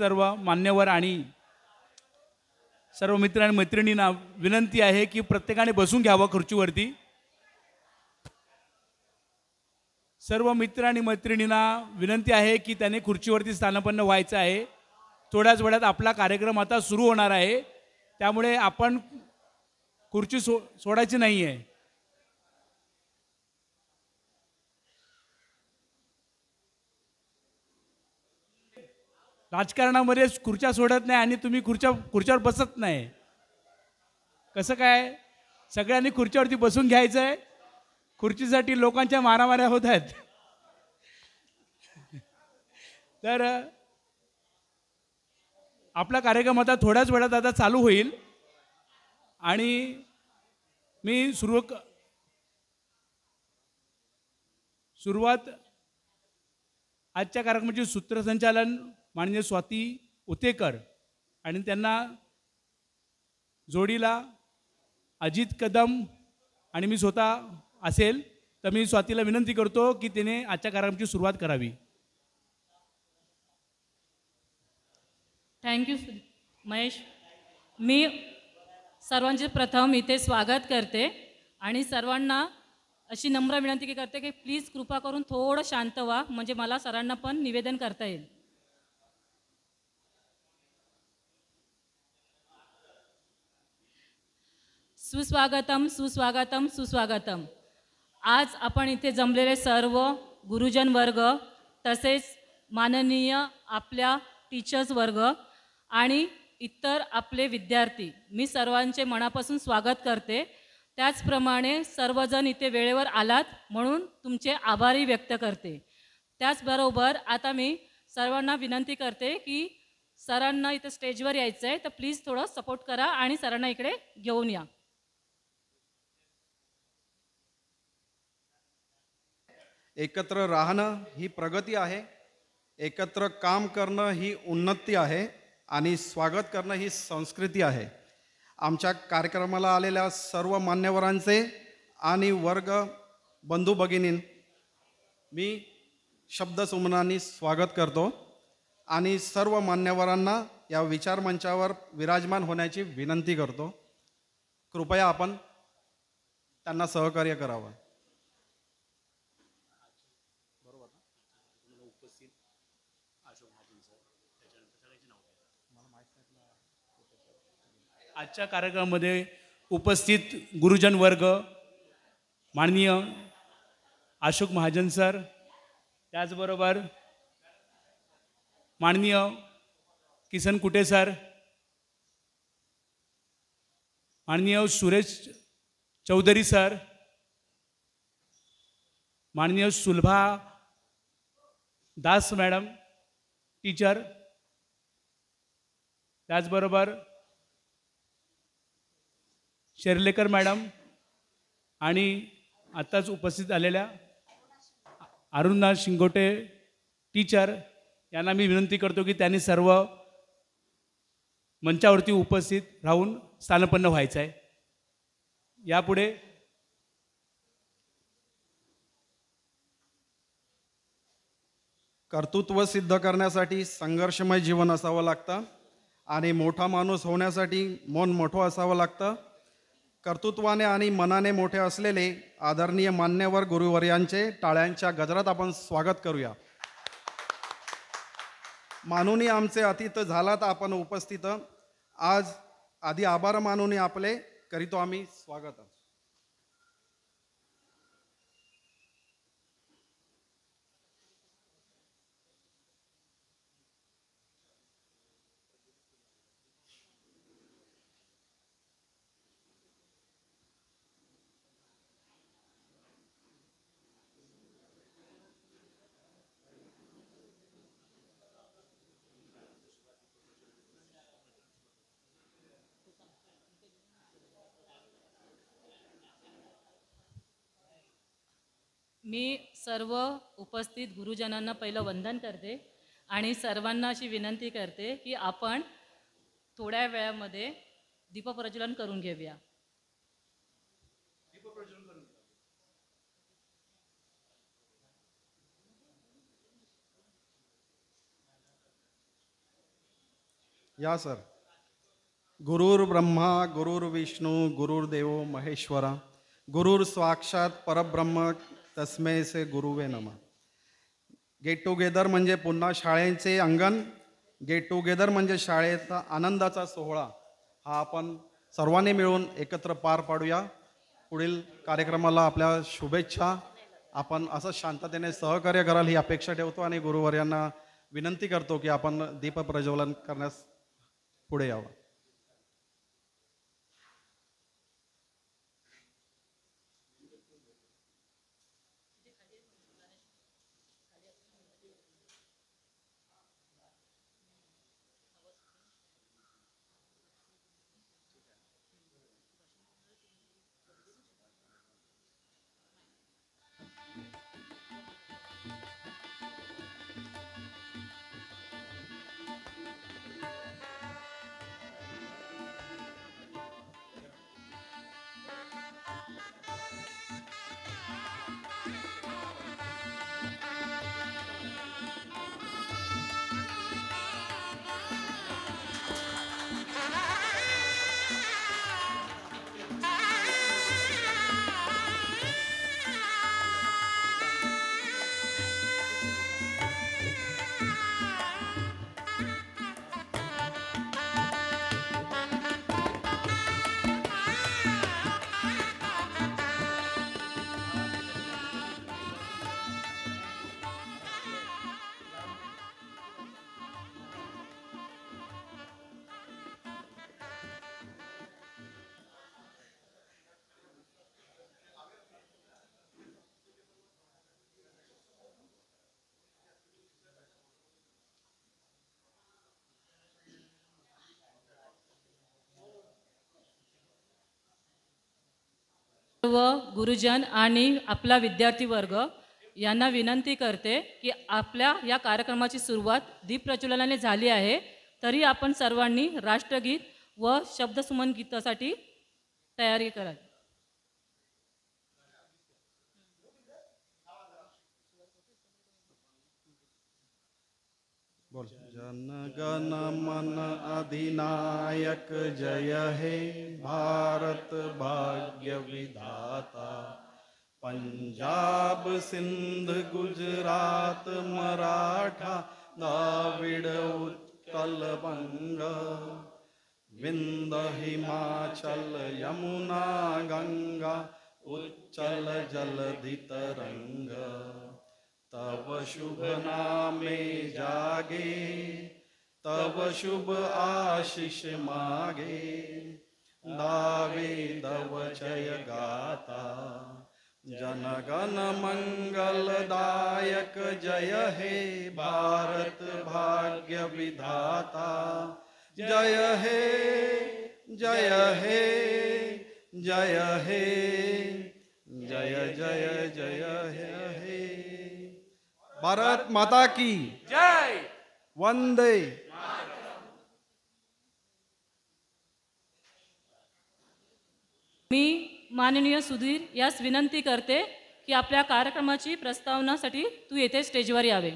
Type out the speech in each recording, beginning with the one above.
सर्व मान्यवर आणि सर्व मित्र आणि मैत्रिणींना विनंती आहे की प्रत्येकाने बसून घ्यावं खुर्चीवरती। सर्व मित्र आणि मैत्रिणींना विनंती आहे की त्याने खुर्चीवरती स्थानापन्न व्हायचं आहे। थोड्याच वेळात आपला कार्यक्रम आता सुरू होणार आहे, त्यामुळे आपण खुर्ची सोडायची नाही आहे। राजकारणामध्ये खुर्च्या सोडत नाही आणि तुम्ही खुर्च्यावर बसत नाही, कसं काय? सगळ्यांनी खुर्चीवरती बसून घ्यायचं आहे। खुर्चीसाठी लोकांच्या मारामाऱ्या होत आहेत। तर आपला कार्यक्रम आता थोड्याच वेळात आता चालू होईल आणि मी सुरुवात आजच्या कार्यक्रमाचे सूत्रसंचालन माननीय स्वाती उतेकर आणि त्यांना जोडीला अजित कदम आणि मी स्वतः असेल, तर मी स्वातीला विनंती करतो की तिने आजच्या कार्यक्रमाची सुरुवात करावी। थँक्यू महेश। मी सर्वांचे प्रथम इथे स्वागत करते आणि सर्वांना अशी नम्र विनंती करते की प्लीज कृपा करून थोडं शांत व्हा, म्हणजे मला सरांना पण निवेदन करता येईल। सुस्वागतम सुस्वागतम सुस्वागतम। आज आपण इथे जमलेले सर्व गुरुजन वर्ग तसेच माननीय आपल्या टीचर्स वर्ग आणि इतर आपले विद्यार्थी, मी सर्वांचे मनापासून स्वागत करते। त्याचप्रमाणे सर्वजण इथे वेळेवर आलात म्हणून तुमचे आभारही व्यक्त करते। त्याचबरोबर आता मी सर्वांना विनंती करते की सरांना इथे स्टेजवर यायचं आहे, तर प्लीज थोडं सपोर्ट करा आणि सरांना इकडे घेऊन या। एकत्र राहणं ही प्रगती आहे, एकत्र काम करणं ही उन्नती आहे आणि स्वागत करणं ही संस्कृती आहे। आमच्या कार्यक्रमाला आलेल्या सर्व मान्यवरांचे आणि वर्ग बंधू भगिनीं मी शब्दसुमनांनी स्वागत करतो आणि सर्व मान्यवरांना या विचारमंचावर विराजमान होण्याची विनंती करतो। कृपया आपण त्यांना सहकार्य करावं। आजच्या कार्यक्रमामध्ये उपस्थित गुरुजन वर्ग माननीय अशोक महाजन सर, त्याचबरोबर माननीय किसन कुटे सर, माननीय सुरेश चौधरी सर, माननीय सुलभा दास मॅडम टीचर, त्याचबरोबर शेरलेकर मॅडम आणि आत्ताच उपस्थित आलेल्या अरुणा शिंगोटे टीचर यांना मी विनंती करतो की त्यांनी सर्व मंचावरती उपस्थित राहून स्थानपन्न व्हायचं आहे। यापुढे कर्तृत्व सिद्ध करण्यासाठी संघर्षमय जीवन असावं लागतं आणि मोठा माणूस होण्यासाठी मन मोठं असावं लागतं। कर्तृत्वाने आणि मनाने मोठे असलेले आदरणीय मान्यवर गुरुवर्यांचे टाळ्यांच्या गजरात आपण स्वागत करूया। मानूनी आमचे अतिथी झालात आपण उपस्थित, आज आधी आभार मानूनी आपले करीतो आम्ही स्वागत। मी सर्व उपस्थित गुरुजनांना पहिलं वंदन करते आणि सर्वांना अशी विनंती करते की आपण थोड्या वेळामध्ये दीपप्रज्वलन करून घेऊया। या सर. गुरुर्ब्रह्मा गुरुर्विष्णू गुरुर्देव महेश्वरा गुरुर साक्षात परब्रह्म तस्मै से गुरुवे नमः. गेट टुगेदर म्हणजे पुन्हा शाळेचे अंगण, गेट टुगेदर म्हणजे शाळेचा आनंदाचा सोहळा. हा आपण सर्वांनी मिळून एकत्र पार पाडूया. पुढील कार्यक्रमाला आपल्या शुभेच्छा. आपण असं शांततेने सहकार्य कराल ही अपेक्षा ठेवतो आणि गुरुवर्यांना विनंती करतो की आपण दीप प्रज्वलन करण्यास पुढे यावं. सर्व गुरुजन आणि आपला विद्यार्थी वर्ग यांना विनंती करते की आपल्या या कार्यक्रमाची सुरुवात दीप प्रज्वलनाने झाली आहे, तरी आपण सर्वांनी राष्ट्रगीत व शब्दसुमन गीतासाठी तयारी करा. बोल. जनगण मन अधिनायक जय हे भारत भाग्य विधाता. पंजाब सिंध गुजरात मराठा द्राविड उत्कल बंग. विंद हिमाचल यमुना गंगा उच्चल जलधि तरंग. तव शुभ नामे जागे तव शुभ आशीष मागे. दावे दव जय गाता जनगण मंगलदायक जय हे भारत भाग्य विधाता. जय हे जय हे जय हे जय जय जय हे. भारत माता की जय. वंदे. मी माननीय सुधीर यास विनंती करते की आपल्या कार्यक्रमाची प्रस्तावनासाठी तू येथे स्टेजवर यावे.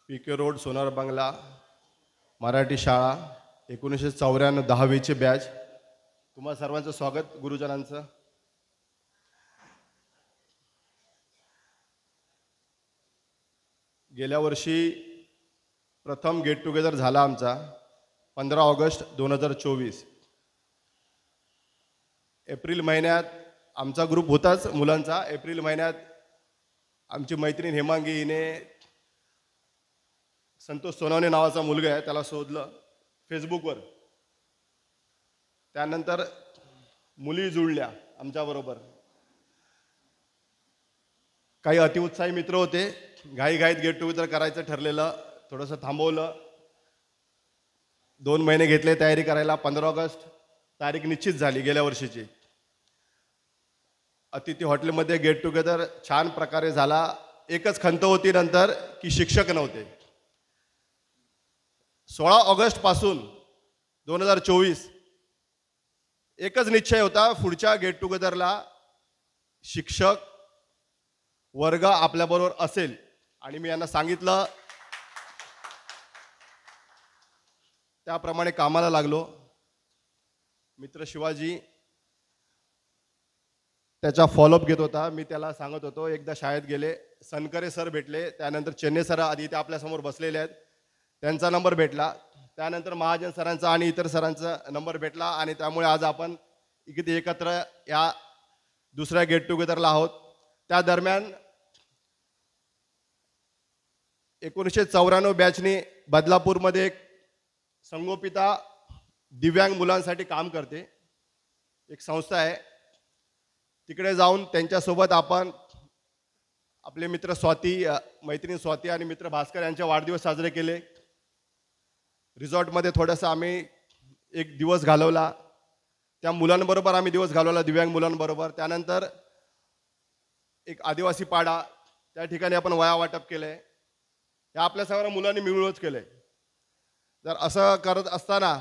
पीके रोड सोनार बंगला मराठी शाळा 1994 10वीचे बॅच. तुम्हा सर्वांचं स्वागत गुरुजनांचं. गेल्या वर्षी प्रथम गेट टुगेदर झाला आमचा 15 ऑगस्ट 2024. एप्रिल महिन्यात आमचा ग्रुप होताच मुलांचा. एप्रिल महिन्यात आमची मैत्रीण हेमांगी हिने संतोष सोनवणे नावाचा मुलगा आहे त्याला शोधलं फेसबुकवर. त्यानंतर मुली जुळल्या आमच्याबरोबर. काही अतिउत्साही मित्र होते. घाईघाईत गेट टुगेदर करायचं ठरलेलं, थोडंसं थांबवलं. 2 महिने घेतले तयारी करायला. 15 ऑगस्ट तारीख निश्चित झाली गेल्या वर्षीची. अतिथी हॉटेलमध्ये गेट टुगेदर छान प्रकारे झाला. एकच खंत होती नंतर की शिक्षक नव्हते. 16 ऑगस्टपासून 2024 एकच निश्चय होता, पुढच्या गेट टुगेदरला शिक्षक वर्ग आपल्याबरोबर असेल. आणि मी यांना सांगितलं, त्याप्रमाणे कामाला लागलो. मित्र शिवाजी त्याचा फॉलोअप घेत होता. मी त्याला सांगत होतो, एकदा शाळेत गेले, सनकरे सर भेटले, त्यानंतर चेन्नई सर आधी ते आपल्यासमोर बसलेले आहेत, त्यांचा नंबर भेटला. त्यानंतर महाजन सरांचा आणि इतर सरांचा नंबर भेटला आणि त्यामुळे आज आपण इथे एकत्र या दुसऱ्या गेट टुगेदरला आहोत. त्या दरम्यान 1994 बॅचने बदलापूरमध्ये एक संगोपिता दिव्यांग मुलांसाठी काम करते, एक संस्था आहे. तिकडे जाऊन त्यांच्यासोबत आपण आपले मित्र स्वाती, मैत्रीण स्वाती आणि मित्र भास्कर यांचे वाढदिवस साजरे केले. रिसॉर्टमध्ये थोडंसं आम्ही एक दिवस घालवला. त्या मुलांबरोबर आम्ही दिवस घालवला, दिव्यांग मुलांबरोबर. त्यानंतर एक आदिवासी पाडा, त्या ठिकाणी आपण वया वाटप केले. हे आपल्या सगळ्या मुलांनी मिळूनच केले. तर असं करत असताना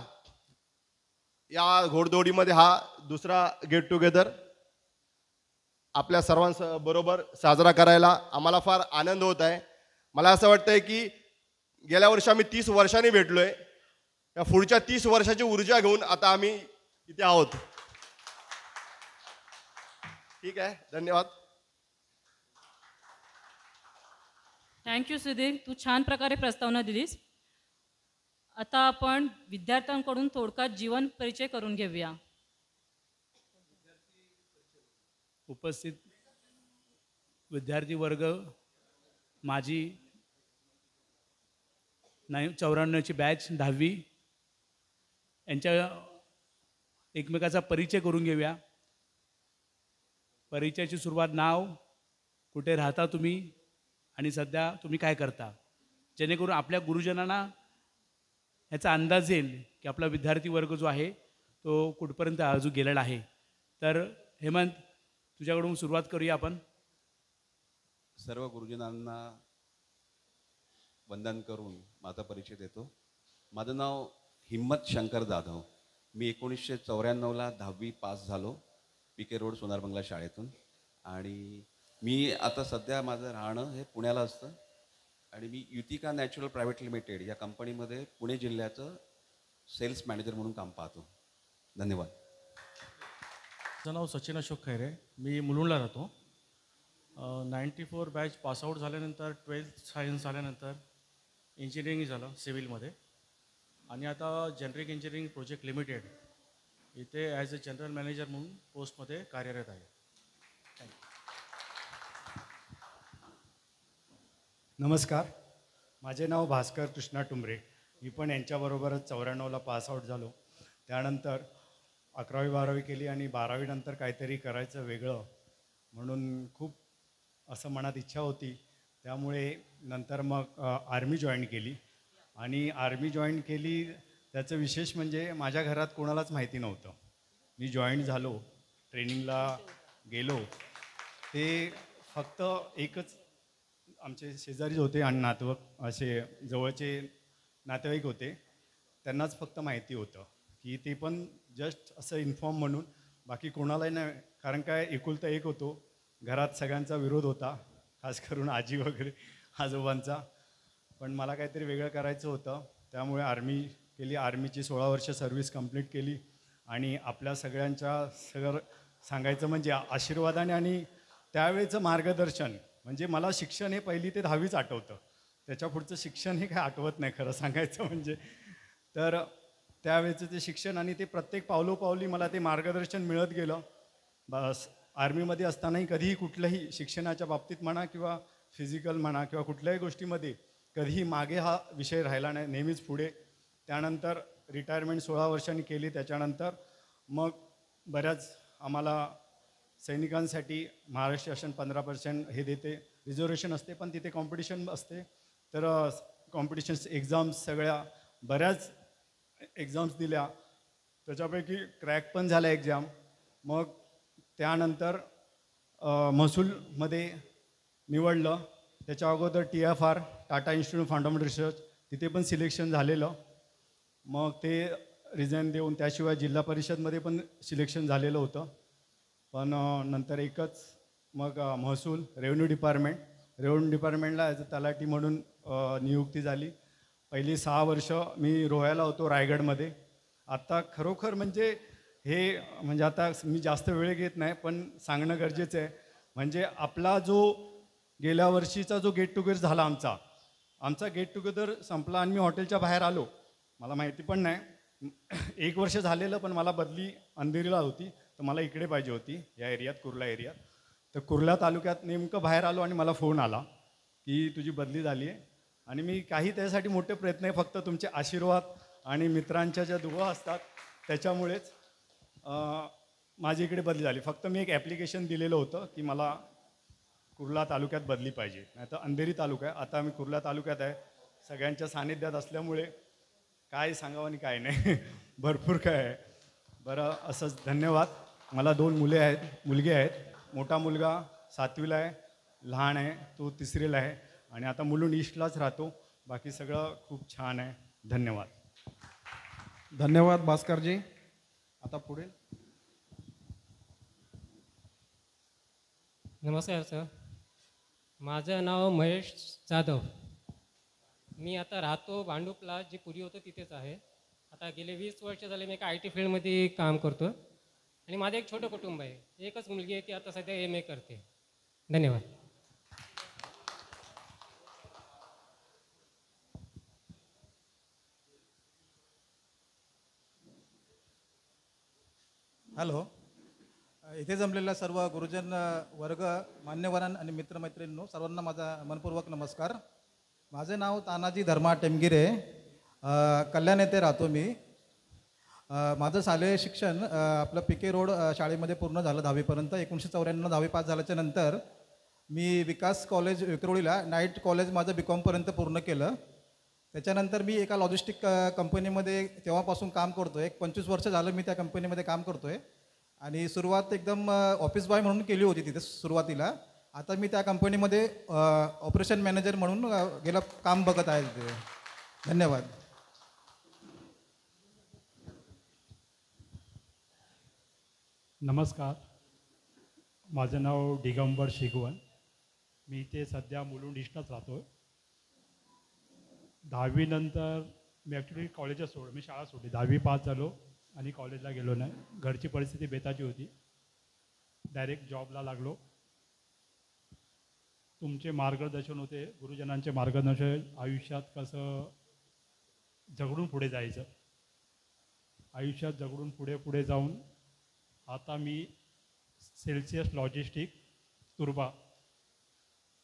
या घोडदौडीमध्ये हा दुसरा गेट टुगेदर आपल्या सर्वांबरोबर साजरा करायला आम्हाला फार आनंद होत आहे. मला असं वाटतंय की गेल्या वर्षी आम्ही 30 वर्षांनी भेटलोय, या पुढच्या 30 वर्षाची ऊर्जा घेऊन आता आम्ही इथे आहोत. ठीक आहे, धन्यवाद. थँक्यू सुधीर, तू छान प्रकारे प्रस्तावना दिलीस. आता आपण विद्यार्थ्यांकडून थोडक्यात जीवन परिचय करून घेऊया. उपस्थित विद्यार्थी वर्ग, माझी 94ची बॅच 10वी, यांच्या एकमेकाचा परिचय करून घेऊया. परिचयाची सुरुवात, नाव, कुठे राहता तुम्ही आणि सध्या तुम्ही काय करता, जेणेकरून आपल्या गुरुजनांना ह्याचा अंदाज येईल की आपला विद्यार्थी वर्ग जो आहे तो कुठपर्यंत अजून गेलेला आहे. तर हेमंत, तुझ्याकडून सुरुवात करूया आपण. सर्व गुरुजनांना वंदन करून माझा परिचय देतो. माझं नाव हिम्मत शंकर जाधव. मी 1994ला 10वी पास झालो PK रोड सोनार बंगला शाळेतून. आणि मी आता सध्या माझं राहणं हे पुण्याला असतं आणि मी युतिका नॅचरल प्रायव्हेट लिमिटेड या कंपनीमध्ये पुणे जिल्ह्याचं सेल्स मॅनेजर म्हणून काम पाहतो. धन्यवाद. माझं नाव सचिन अशोक खैरे, मी मुलुंडला राहतो. 94 बॅच पासआउट झाल्यानंतर 12th सायन्स झाल्यानंतर इंजिनिअरिंग झालं सिव्हिलमध्ये आणि आता जेनरिक इंजिनिअरिंग प्रोजेक्ट लिमिटेड इथे ॲज अ जनरल मॅनेजर म्हणून पोस्टमध्ये कार्यरत आहे. नमस्कार, माझे नाव भास्कर कृष्णा टुंबरे. मी पण यांच्याबरोबरच 94ला पासआउट झालो. त्यानंतर 11वी 12वी केली आणि 12वी नंतर काहीतरी करायचं वेगळं म्हणून खूप असं मनात इच्छा होती. त्यामुळे नंतर मग आर्मी जॉईन केली आणि आर्मी जॉईन केली. त्याचं विशेष म्हणजे माझ्या घरात कोणालाच माहिती नव्हतं. मी जॉईन झालो, ट्रेनिंगला गेलो, ते फक्त एकच आमचे शेजारीच होते आणि नातेवाईक, असे जवळचे नातेवाईक होते, त्यांनाच फक्त माहिती होतं की ते पण जस्ट असं इन्फॉर्म म्हणून, बाकी कोणालाही नाही. कारण काय, एकुलता एक होतो, घरात सगळ्यांचा विरोध होता, खास करून आजी वगैरे आजोबांचा. पण मला काहीतरी वेगळं करायचं होतं, त्यामुळे आर्मी केली. आर्मीची 16 वर्ष सर्व्हिस कंप्लीट केली आणि आपल्या सगळं सांगायचं म्हणजे आशीर्वादाने आणि त्यावेळेचं मार्गदर्शन, म्हणजे मला शिक्षण हे 1ली ते 10वीच आठवतं, त्याच्या पुढचं शिक्षण हे काय आठवत नाही खरं सांगायचं म्हणजे. तर त्यावेळेचं ते शिक्षण आणि ते प्रत्येक पावलोपावली मला ते मार्गदर्शन मिळत गेलं. बस आर्मीमध्ये असतानाही कधीही कुठल्याही शिक्षणाच्या बाबतीत म्हणा किंवा फिजिकल म्हणा किंवा कुठल्याही गोष्टीमध्ये कधीही मागे हा विषय राहिला नाही, नेहमीच पुढे. त्यानंतर रिटायरमेंट 16 वर्षांनी केली. त्याच्यानंतर मग बऱ्याच आम्हाला सैनिकांसाठी महाराष्ट्र शासन 15% हे देते, रिझर्वेशन असते, पण तिथे कॉम्पिटिशन असते. तर कॉम्पिटिशन्स एक्झाम्स सगळ्या बऱ्याच एक्झाम्स दिल्या, त्याच्यापैकी क्रॅक पण झाल्या एक्झाम. मग त्यानंतर महसूलमध्ये निवडलं. त्याच्या अगोदर TFR Tata institute of fundamental research, तिथे पण सिलेक्शन झालेलं. मग ते रिझाईन देऊन त्याशिवाय जिल्हा परिषदमध्ये पण सिलेक्शन झालेलं होतं. पण नंतर एकच मग महसूल रेव्हेन्यू डिपार्टमेंटला ॲज अ तलाठी म्हणून नियुक्ती झाली. पहिली 6 वर्ष मी रोह्याला होतो रायगडमध्ये. आता खरोखर म्हणजे हे म्हणजे आता मी जास्त वेळ घेत नाही पण सांगणं गरजेचं आहे. म्हणजे आपला जो गेल्या वर्षीचा जो गेट टुगेदर झाला आमचा गेट टुगेदर संपला आणि मी हॉटेलच्या बाहेर आलो. मला माहिती पण नाही 1 वर्ष झालेलं, पण मला बदली अंधेरीला होती तर मला इकडे पाहिजे होती या एरियात, कुर्ला एरियात. तर कुर्ला तालुक्यात नेमकं बाहेर आलो आणि मला फोन आला की तुझी बदली झाली आहे. आणि मी काही त्यासाठी मोठे प्रयत्न आहे, फक्त तुमचे आशीर्वाद आणि मित्रांच्या ज्या दुवा असतात त्याच्यामुळेच माझी इकडे बदली झाली. फक्त मी एक ॲप्लिकेशन दिलेलं होतं की मला कुर्ला तालुक्यात बदली पाहिजे, नाही तर अंधेरी तालुका आहे. आता मी कुर्ला तालुक्यात आहे, सगळ्यांच्या सानिध्यात असल्यामुळे काय सांगावं आणि काय नाही भरपूर काय आहे. बरं असंच धन्यवाद. मला 2 मुलगे आहेत. मोठा मुलगा 7वीला आहे, लहान आहे तो 3रीला आहे आणि आता मुलुंड ईस्टलाच राहतो. बाकी सगळं खूप छान आहे. धन्यवाद. धन्यवाद भास्करजी. आता पुढे नमस्कार सर, माझं नाव महेश जाधव. मी आता राहतो भांडुपला, जे पूर्वी होतं तिथेच आहे. आता गेले 20 वर्ष झाले मी एका IT फील्डमध्ये काम करतो आणि माझं एक छोटं कुटुंब आहे. एकच मुलगी आहे, ती आता सध्या MA करते. धन्यवाद. हॅलो, इथे जमलेल्या सर्व गुरुजन वर्ग, मान्यवरांना आणि मित्रमैत्रिणींनो, सर्वांना माझा मनपूर्वक नमस्कार. माझे नाव तानाजी धर्मा टेमगिरे, कल्याण येथे राहतो मी. माझं शालेय शिक्षण आपलं PK रोड शाळेमध्ये पूर्ण झालं 10वीपर्यंत. 1994 10वी पास झाल्याच्या नंतर मी विकास कॉलेज विक्रोळीला नाईट कॉलेज माझं BCom पर्यंत पूर्ण केलं. त्याच्यानंतर मी एका लॉजिस्टिक कंपनीमध्ये तेव्हापासून काम करतो आहे. 25 वर्ष झालं मी त्या कंपनीमध्ये काम करतो आहे आणि सुरुवात एकदम ऑफिस बॉय म्हणून केली होती तिथे सुरुवातीला. आता मी त्या कंपनीमध्ये ऑपरेशन मॅनेजर म्हणून गेलं काम बघत आहे तिथे. धन्यवाद. नमस्कार, माझं नाव दिगंबर शिगवण. मी इथे सध्या मुलुंड ईस्टलाच राहतो आहे. 10वी नंतर मी ॲक्च्युली कॉलेजच सोडलं, मी शाळा सोडली. 10वी पास झालो आणि कॉलेजला गेलो नाही. घरची परिस्थिती बेताची होती. डायरेक्ट जॉबला लागलो. तुमचे मार्गदर्शन होते, गुरुजनांचे मार्गदर्शन, आयुष्यात कसं झगडून पुढे जायचं, आयुष्यात झगडून पुढे जाऊन आता मी सेल्सियस लॉजिस्टिक तुर्बा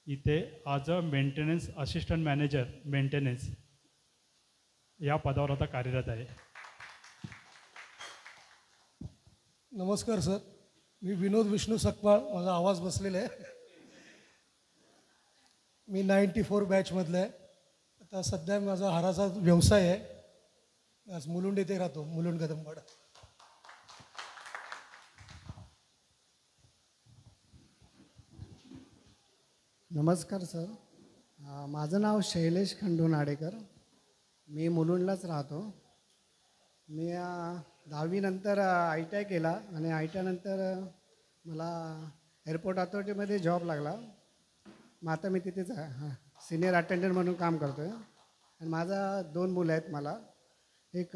इथे as a maintenance assistant manager maintenance या पदावर आता कार्यरत आहे. नमस्कार सर, मी विनोद विष्णू सकपाळ, माझा आवाज बसलेला आहे. मी 94 बॅचमधला आहे. आता सध्या माझा हाराचा व्यवसाय आहे. आज मुलुंड येथे राहतो, मुलुंड कदमवाडा. नमस्कार सर, माझं नाव शैलेश खंडू नाडेकर. मी मुलुंडलाच राहतो. मी 10वी नंतर ITI केला आणि ITI नंतर मला एअरपोर्ट अथॉरिटीमध्ये जॉब लागला. मग आता मी तिथेच आहे, सिनियर अटेंडंट म्हणून काम करतो आहे. आणि माझा 2 मुलं आहेत मला. एक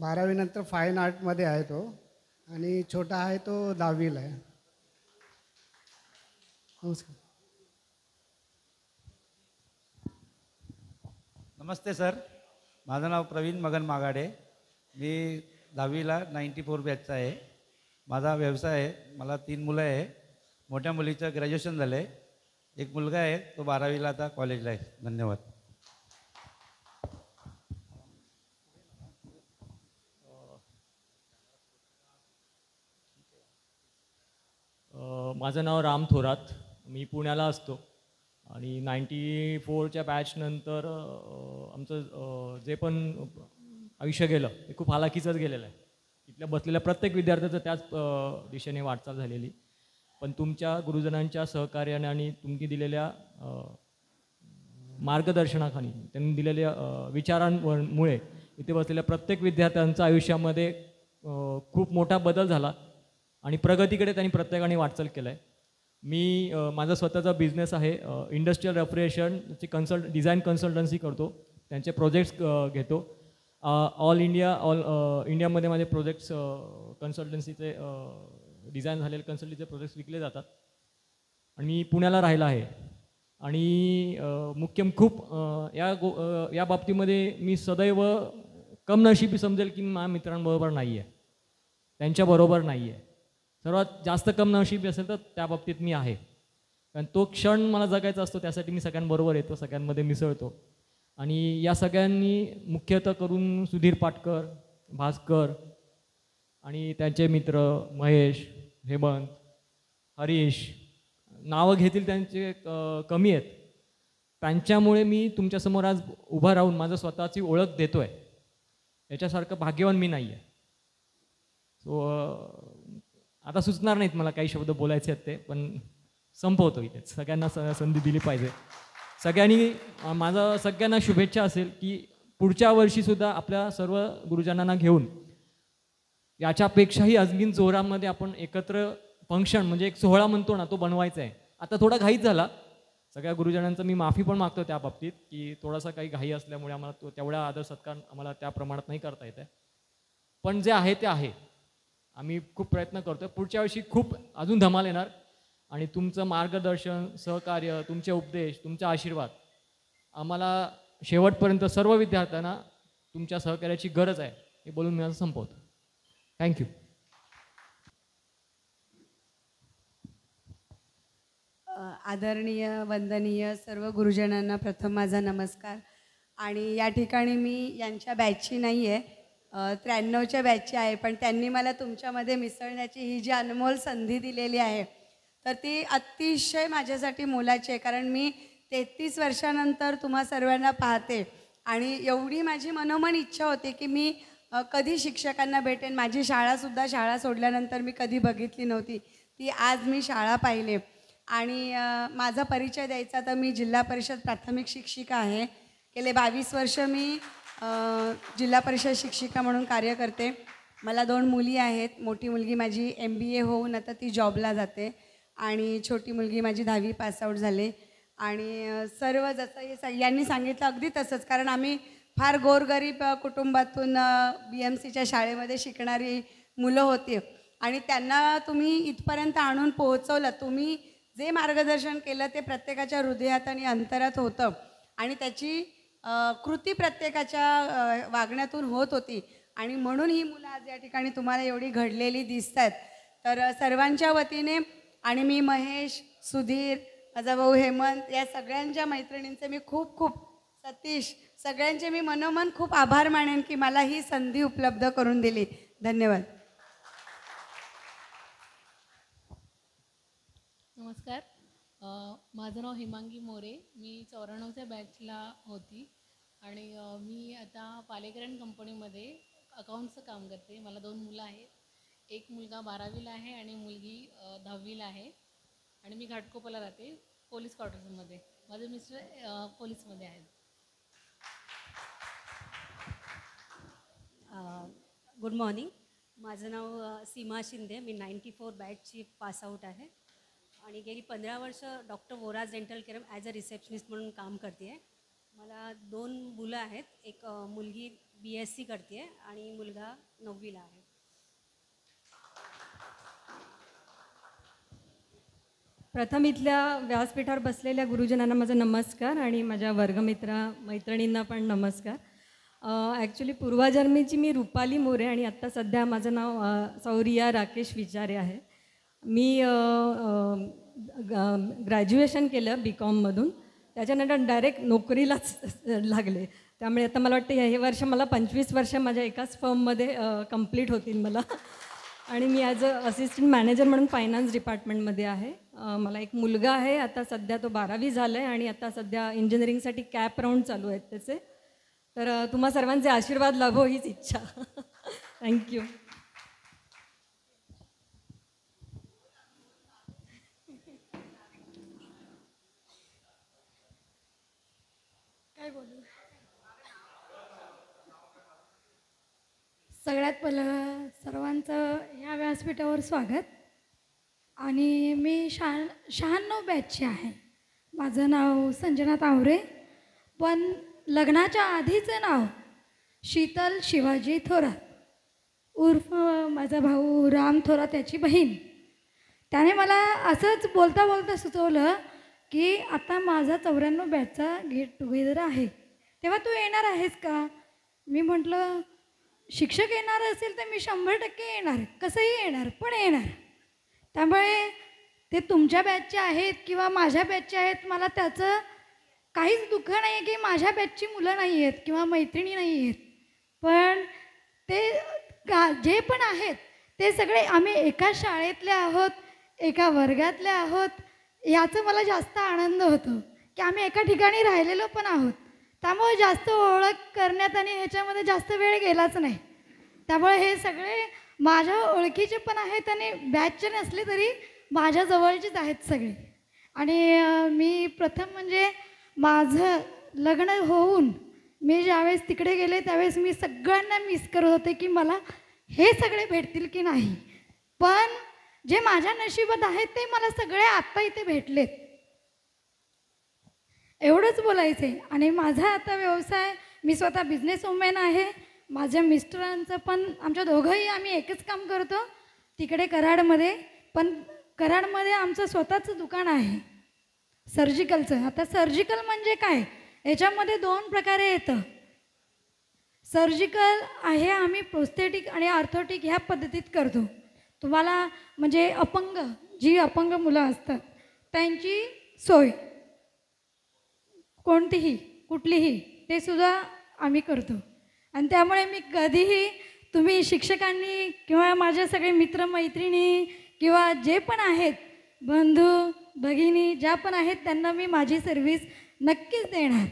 12वी नंतर फाईन आर्टमध्ये आहे तो, आणि छोटा आहे तो 10वीला आहे. नमस्कार. नमस्ते सर, माझं नाव प्रवीण मगन मागाडे. मी 10वीला 94 बॅचचा आहे. माझा व्यवसाय आहे. मला 3 मुलं आहे. मोठ्या मुलीचं ग्रॅज्युएशन झालं आहे. एक मुलगा आहे, तो 12वीला आता कॉलेजला आहे. धन्यवाद. माझं नाव राम थोरात. मी पुण्याला असतो आणि 94च्या बॅचनंतर आमचं जे पण आयुष्य गेलं ते खूप हालाकीचंच गेलेलं आहे. इथल्या बसलेल्या प्रत्येक विद्यार्थ्याचं त्याच दिशेने वाटचाल झालेली. पण तुमच्या गुरुजनांच्या सहकार्याने आणि तुम्ही दिलेल्या मार्गदर्शनाखाली, त्यांनी दिलेल्या विचारांमुळे इथे बसलेल्या प्रत्येक विद्यार्थ्यांच्या आयुष्यामध्ये खूप मोठा बदल झाला आणि प्रगतीकडे त्यांनी प्रत्येकाने वाटचाल केलं आहे. मी माझा स्वतःचा बिझनेस आहे, इंडस्ट्रियल रेफ्रिजरेशनची डिझाईन कन्सल्टन्सी करतो, त्यांचे प्रोजेक्ट्स घेतो. ऑल इंडियामध्ये माझे प्रोजेक्ट्स कन्सल्टन्सीचे डिझाईन झालेले कन्सल्टन्सीचे प्रोजेक्ट्स विकले जातात. आणि मी पुण्याला राहिला आहे आणि खूप या बाबतीमध्ये मी सदैव कमनशिबी समजेल की माझ्या मित्रांबरोबर नाही आहे, त्यांच्याबरोबर नाही आहे. सर्वात जास्त कमनशिबी असेल तर त्या बाबतीत मी आहे, कारण तो क्षण मला जगायचा असतो, त्यासाठी मी सगळ्यांबरोबर येतो, सगळ्यांमध्ये मिसळतो. आणि या सगळ्यांनी मुख्यतः करून सुधीर पाटकर, भास्कर आणि त्यांचे मित्र महेश, हेमंत, हरीश, नावं घेतील त्यांचे कमी आहेत, त्यांच्यामुळे मी तुमच्यासमोर आज उभा राहून माझं स्वतःची ओळख देतो आहे. याच्यासारखं भाग्यवान मी नाही आहे. सो आता सुचणार नाहीत मला काही शब्द बोलायचे आहेत ते, पण संपवतो इथे. सगळ्यांना संधी दिली पाहिजे. सगळ्यांना शुभेच्छा असेल की पुढच्या वर्षीसुद्धा आपल्या सर्व गुरुजनांना घेऊन याच्यापेक्षाही अजून जोरामध्ये आपण एकत्र फंक्शन म्हणजे एक सोहळा म्हणतो ना, तो बनवायचा आहे. आता थोडा घाईच झाला, सगळ्या गुरुजनांचं मी माफी पण मागतो त्या बाबतीत की थोडासा काही घाई असल्यामुळे आम्हाला तेवढा आदर सत्कार आम्हाला त्या प्रमाणात नाही करता येत आहे. पण जे आहे ते आहे. आम्ही खूप प्रयत्न करतो. पुढच्या वर्षी खूप अजून धमाल येणार आणि तुमचं मार्गदर्शन, सहकार्य, तुमचे उपदेश, तुमचा आशीर्वाद आम्हाला शेवटपर्यंत सर्व विद्यार्थ्यांना तुमच्या सहकार्याची गरज आहे हे बोलून मी आज संपवतो. थँक्यू. आदरणीय वंदनीय सर्व गुरुजनांना प्रथम माझा नमस्कार. आणि या ठिकाणी मी यांच्या बॅचची नाही आहे, 93च्या बॅचची आहे, पण त्यांनी मला तुमच्यामध्ये मिसळण्याची ही जी अनमोल संधी दिलेली आहे तर ती अतिशय माझ्यासाठी मोलाची आहे. कारण मी 33 वर्षानंतर तुम्हा सर्वांना पाहते आणि एवढी माझी मनोमन इच्छा होती की मी कधी शिक्षकांना भेटेन. माझी शाळा सोडल्यानंतर मी कधी बघितली नव्हती ती, आज मी शाळा पाहिले. आणि माझा परिचय द्यायचा तर मी जिल्हा परिषद प्राथमिक शिक्षिका आहे. गेले 22 वर्ष मी जिल्हा परिषद शिक्षिका म्हणून कार्य करते. मला 2 मुली आहेत. मोठी मुलगी माझी MBA होऊन आता ती जॉबला जाते आणि छोटी मुलगी माझी 10वी पासआउट झाले. आणि सर्व जसं यांनी सांगितलं अगदी तसंच, कारण आम्ही फार गोरगरीब कुटुंबातून BMCच्या शाळेमध्ये शिकणारी मुलं होती आणि त्यांना तुम्ही इथपर्यंत आणून पोहोचवलं. तुम्ही जे मार्गदर्शन केलं ते प्रत्येकाच्या हृदयात आणि अंतरात होतं आणि त्याची कृती प्रत्येकाच्या वागण्यातून होत होती आणि म्हणून ही मुलं आज या ठिकाणी तुम्हाला एवढी घडलेली दिसत आहेत. तर सर्वांच्या वतीने आणि मी महेश, सुधीर, माझा भाऊ हेमंत या सगळ्यांच्या मैत्रिणींचे मी खूप सतीश सगळ्यांचे मी मनोमन खूप आभार मानेन की मला ही संधी उपलब्ध करून दिली. धन्यवाद. नमस्कार. माझं नाव हेमांगी मोरे. मी 94च्या बॅचला होती आणि मी आता पालेकरण कंपनीमध्ये अकाउंटचं काम करते. मला 2 मुलं आहेत. एक मुलगा 12वीला आहे आणि मुलगी 10वीला आहे आणि मी घाटकोपरला राहते पोलीस क्वार्टर्समध्ये. माझे मिस्टर पोलीसमध्ये आहेत. Good morning. माझं नाव सीमा शिंदे. मी 94 बॅचची पासआउट आहे आणि गेली 15 वर्ष doctor Vora's dental care as a receptionist म्हणून काम करते आहे. मला 2 मुलं आहेत. एक मुलगी BSc करते आहे आणि मुलगा 9वीला आहे. प्रथम इथल्या व्यासपीठावर बसलेल्या गुरुजनांना माझा नमस्कार आणि माझ्या मैत्रिणींना पण नमस्कार. ॲक्च्युली पूर्वजन्मीची मी रुपाली मोरे आणि आत्ता सध्या माझं नाव सौरिया राकेश विचारे आहे. मी ग्रॅज्युएशन केलं BCOMमधून, त्याच्यानंतर डायरेक्ट नोकरीलाच लागले. त्यामुळे आता मला वाटतं हे वर्ष मला 25 वर्ष माझ्या एकाच फर्ममध्ये कंप्लीट होतील मला. आणि मी ॲज अ असिस्टंट मॅनेजर म्हणून फायनान्स डिपार्टमेंटमध्ये आहे. मला एक मुलगा आहे, आता सध्या तो 12वी झाला आहे आणि आता सध्या इंजिनिअरिंगसाठी कॅप राऊंड चालू आहेत त्याचे. तर तुम्हा सर्वांचे आशीर्वाद लाभो हीच इच्छा. थँक्यू. काय बोलू? सगळ्यात पहिलं सर्वांचं ह्या व्यासपीठावर स्वागत. आणि मी 96 बॅचची आहे. माझं नाव संजना तावरे, पण लग्नाच्या आधीचं नाव शीतल शिवाजी थोरात उर्फ माझा भाऊ राम थोरात त्याची बहीण. त्याने मला असंच बोलता बोलता सुचवलं की आता माझा 94 बॅचचा गेट टुगेदर आहे, तेव्हा तू येणार आहेस का? मी म्हटलं शिक्षक येणार असेल तर मी 100% येणार, कसंही येणार, पण येणार. त्यामुळे ते तुमच्या बॅचचे आहेत किंवा माझ्या बॅचचे आहेत, मला त्याचं काहीच दुःख नाही आहे की माझ्या बॅचची मुलं नाही आहेत किंवा मैत्रिणी नाही आहेत. पण ते जे पण आहेत ते सगळे आम्ही एका शाळेतले आहोत, एका वर्गातले आहोत. याचं मला जास्त आनंद होतो की आम्ही एका ठिकाणी राहिलेलो पण आहोत. त्यामुळे जास्त ओळख करण्यात आणि ह्याच्यामध्ये जास्त वेळ गेलाच नाही. त्यामुळे हे सगळे माझ्या ओळखीचे पण आहेत आणि बॅचचे नसले तरी माझ्या जवळचेच आहेत सगळे. आणि मी प्रथम म्हणजे माझं लग्न होऊन मी ज्यावेळेस तिकडे गेले त्यावेळेस मी सगळ्यांना मिस करत होते की मला हे सगळे भेटतील की नाही. पण जे माझ्या नशिबात आहेत ते मला सगळे आत्ता इथे भेटलेत. एवढंच बोलायचं आहे. आणि माझा आता व्यवसाय, मी स्वतः बिझनेस वुमेन आहे. माझ्या मिस्टरांचं पण, आमच्या दोघंही आम्ही एकच काम करतो तिकडे कराडमध्ये. पण कराडमध्ये आमचं स्वतःचं दुकान आहे सर्जिकलचं. आता सर्जिकल म्हणजे काय, याच्यामध्ये 2 प्रकारे येतं. सर्जिकल आहे आम्ही प्रोस्थेटिक आणि आर्थोटिक ह्या पद्धतीत करतो. तुम्हाला म्हणजे जी अपंग मुलं असतात त्यांची सोय कोणतीही कुठलीही ते सुद्धा आम्ही करतो. आणि त्यामुळे मी कधीही, तुम्ही शिक्षकांनी किंवा माझे सगळे मित्रमैत्रिणी किंवा जे पण आहेत बंधू भगिनी ज्या पण आहेत त्यांना मी माझी सर्व्हिस नक्कीच देणार,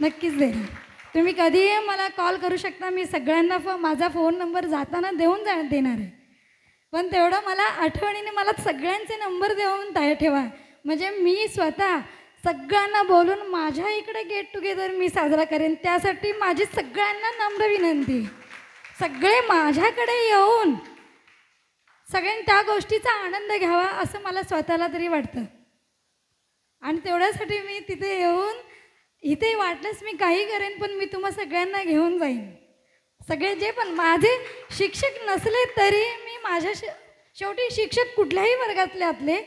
नक्कीच देणार. तुम्ही कधीही मला कॉल करू शकता. मी सगळ्यांना माझा फोन नंबर जाताना देणार आहे. पण तेवढं मला आठवणीने मला सगळ्यांचे नंबर देऊन ठेवा, म्हणजे मी स्वतः सगळ्यांना बोलून माझ्या इकडे गेट टुगेदर मी साजरा करेन. त्यासाठी माझी सगळ्यांना नम्र विनंती, सगळे माझ्याकडे येऊन सगळ्यांनी त्या गोष्टीचा आनंद घ्यावा असं मला स्वतःला तरी वाटतं. आणि तेवढ्यासाठी मी तिथे येऊन इथे वाटलंच मी काही करेन, पण मी तुम्हा सगळ्यांना घेऊन जाईन. सगळे जे पण माझे शिक्षक नसले तरी मी माझ्या शेवटी शिक्षक कुठल्याही वर्गातले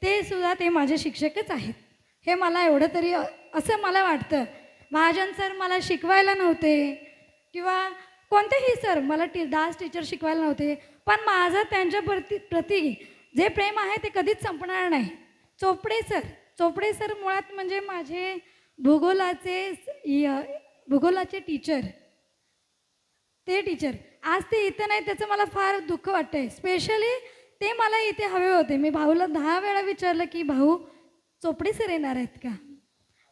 ते सुद्धा ते माझे शिक्षकच आहेत. हे मला एवढं तरी असं मला वाटतं. महाजन सर मला शिकवायला नव्हते किंवा कोणतेही सर मला डान्स टीचर शिकवायला नव्हते, पण माझं त्यांच्या प्रती जे प्रेम आहे ते कधीच संपणार नाही. चोपडे सर मुळात म्हणजे माझे भूगोलाचे टीचर, ते टीचर आज ते इथं नाही त्याचं मला फार दुःख वाटतं आहे. स्पेशली ते मला इथे हवे होते. मी भाऊला 10 वेळा विचारलं की भाऊ चोपडे सर येणार आहेत का,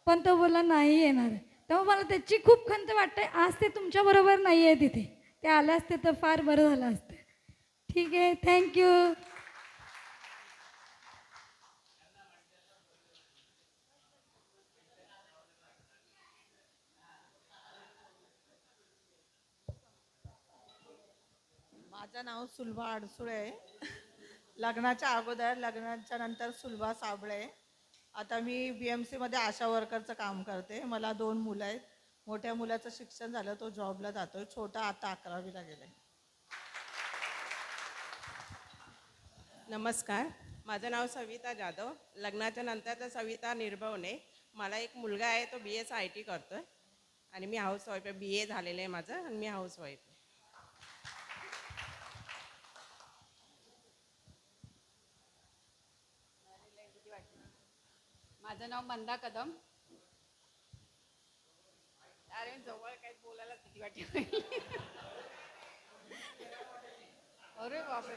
पण तो बोलला नाही येणार. तेव्हा मला त्याची खूप खंत वाटते. आज ते तुमच्याबरोबर नाही आहे तिथे, ते आले असते तर फार बरं झालं असतं. ठीक आहे, थँक्यू. माझं नाव सुलभा अडसुळे आहे. लग्नाच्या अगोदर, लग्नाच्या नंतर सुलभा साबळे. आता मी BMCमध्ये आशा वर्करचं काम करते. मला 2 मुलं आहेत. मोठ्या मुलाचं शिक्षण झालं, तो जॉबला जातो. छोटा आता 11वीला गेला. नमस्कार, माझं नाव सविता जाधव. लग्नाच्या नंतर सविता निर्भवने. मला एक मुलगा आहे, तो BS IT करतो आहे आणि मी हाऊसवाईफ आहे. BA झालेलं आहे माझं आणि मी हाऊसवाईफ आहे. माझं नाव मंदा कदम. अरे जवळ काही बोलायला किती वाटते. अरे बापरे.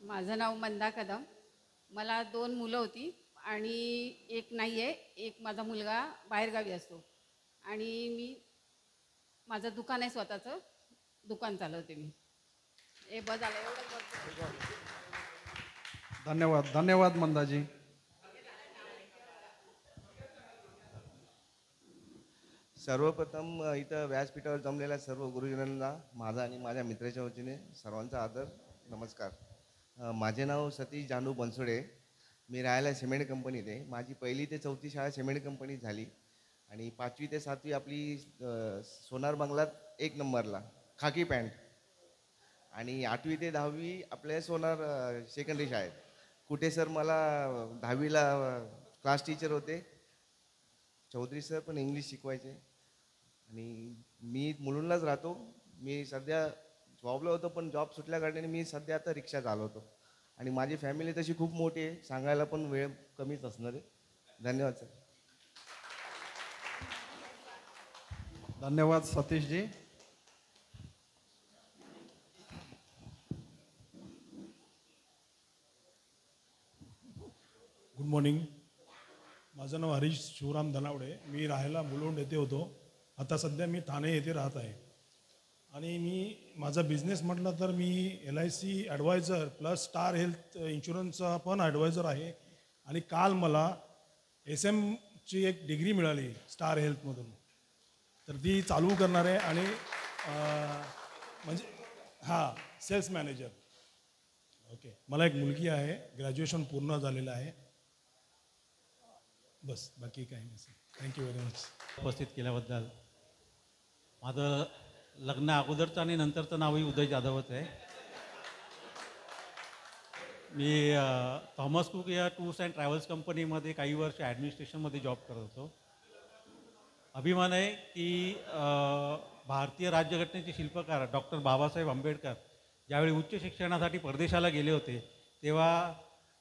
माझं नाव मंदा कदम. मला 2 मुलं होती आणि एक नाही आहे. एक माझा मुलगा बाहेरगावी असतो आणि माझं दुकान आहे, स्वतःचं दुकान चालवते मी. हे बस झालं, एवढं बस. धन्यवाद धन्यवाद मंदाजी. सर्वप्रथम इथं व्यासपीठावर जमलेल्या सर्व गुरुजनांना माझा आणि माझ्या मित्राच्या वतीने सर्वांचा आदर नमस्कार. माझे नाव सतीश जानू बनसोडे. मी राहायला सिमेंट कंपनीत आहे. माझी 1ली ते 4थी शाळा सिमेंट कंपनीत झाली आणि 5वी ते 7वी आपली सोनार बंगलात 1 नंबरला खाकी पॅन्ट आणि 8वी ते 10वी आपल्या सोनार सेकंडरी शाळेत. कुठे सर मला 10वीला क्लास टीचर होते. चौधरी सर पण इंग्लिश शिकवायचे आणि मी मुलुंडलाच राहतो. मी सध्या जॉबला होतो पण जॉब सुटल्या कारणाने मी सध्या आता रिक्षा चालवतो आणि माझी फॅमिली तशी खूप मोठी आहे, सांगायला पण वेळ कमीच असणार आहे. धन्यवाद सर. धन्यवाद सतीशजी. Good morning. माझं नाव हरीश शिवराम धनावडे. मी राहायला मुलुंड येथे होतो. आता सध्या मी ठाणे येथे राहत आहे आणि मी माझा बिझनेस म्हटलं तर मी LIC advisor plus star health इन्शुरन्सचा पण ॲडवायझर आहे आणि काल मला SMची एक डिग्री मिळाली स्टार हेल्थमधून, तर ती चालू करणार आहे आणि म्हणजे सेल्स मॅनेजर. ओके. मला एक मुलगी आहे, ग्रॅज्युएशन पूर्ण झालेलं आहे. बस, बाकी काही नाही सर. Thank you very much. उपस्थित केल्याबद्दल. माझं लग्न अगोदरचं आणि नंतरचं नावही उदय जाधवच आहे. मी थॉमस कुक या टूर्स अँड ट्रॅव्हल्स कंपनीमध्ये काही वर्ष ॲडमिनिस्ट्रेशनमध्ये जॉब करत होतो. अभिमान आहे की भारतीय राज्यघटनेचे शिल्पकार डॉक्टर बाबासाहेब आंबेडकर ज्यावेळी उच्च शिक्षणासाठी परदेशाला गेले होते तेव्हा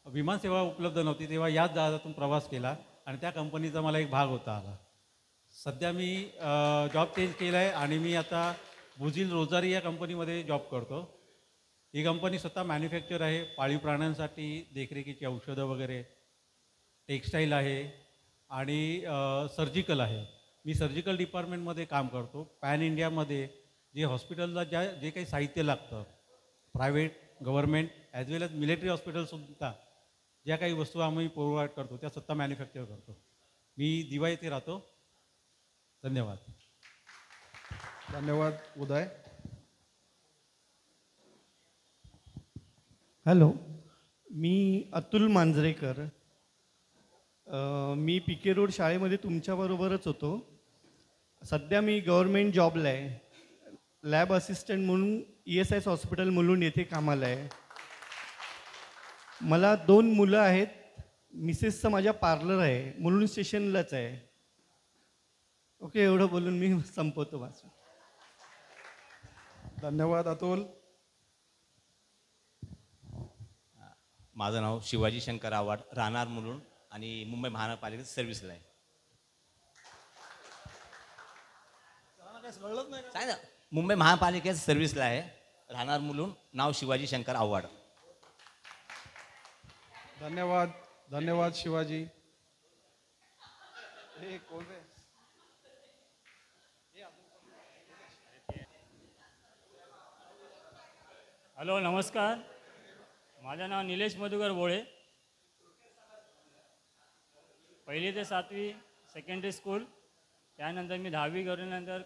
विमानसेवा उपलब्ध नव्हती, तेव्हा याच जहाजातून प्रवास केला आणि त्या कंपनीचा मला एक भाग होता आला. सध्या मी जॉब चेंज केला आहे आणि मी आता बुझिल रोजारी या कंपनीमध्ये जॉब करतो. ही कंपनी स्वतः मॅन्युफॅक्चर आहे. पाळीव प्राण्यांसाठी देखरेखीची औषधं वगैरे, टेक्स्टाईल आहे आणि सर्जिकल आहे. मी सर्जिकल डिपार्टमेंटमध्ये काम करतो. पॅन इंडियामध्ये जे हॉस्पिटलला जे काही साहित्य लागतं, प्रायव्हेट, गव्हर्मेंट ॲज वेल ॲज मिलिटरी हॉस्पिटलसुद्धा ज्या काही वस्तू आम्ही प्रोव्हाइड करतो त्या स्वतः मॅन्युफॅक्चर करतो. मी दिवा येथे राहतो. धन्यवाद. धन्यवाद उदय. हॅलो, मी अतुल मांजरेकर. मी PK रोड शाळेमध्ये तुमच्याबरोबरच होतो. सध्या मी गव्हर्मेंट जॉबला आहे. लॅब असिस्टंट म्हणून ESS हॉस्पिटल मुलुंड येथे कामाला आहे. मला 2 मुलं आहेत. मिसेसचं माझ्या पार्लर आहे, मुलुंड स्टेशनलाच आहे. ओके, एवढं बोलून मी संपवतो माझं. धन्यवाद अतुल. माझं नाव शिवाजी शंकर आव्हाड, राहणार मुलुंड आणि मुंबई महानगरपालिकेत सर्व्हिसला आहे. काय ना, मुंबई महापालिकेत सर्व्हिसला आहे, राहणार मुलुंड, नाव शिवाजी शंकर आव्हाड. धन्यवाद धन्यवाद शिवाजी. हे कोण रे? हॅलो, नमस्कार. माझं नाव निलेश मधुकर बोळे. 1ली ते 7वी सेकंडरी स्कूल, त्यानंतर मी 10वी करूनंतर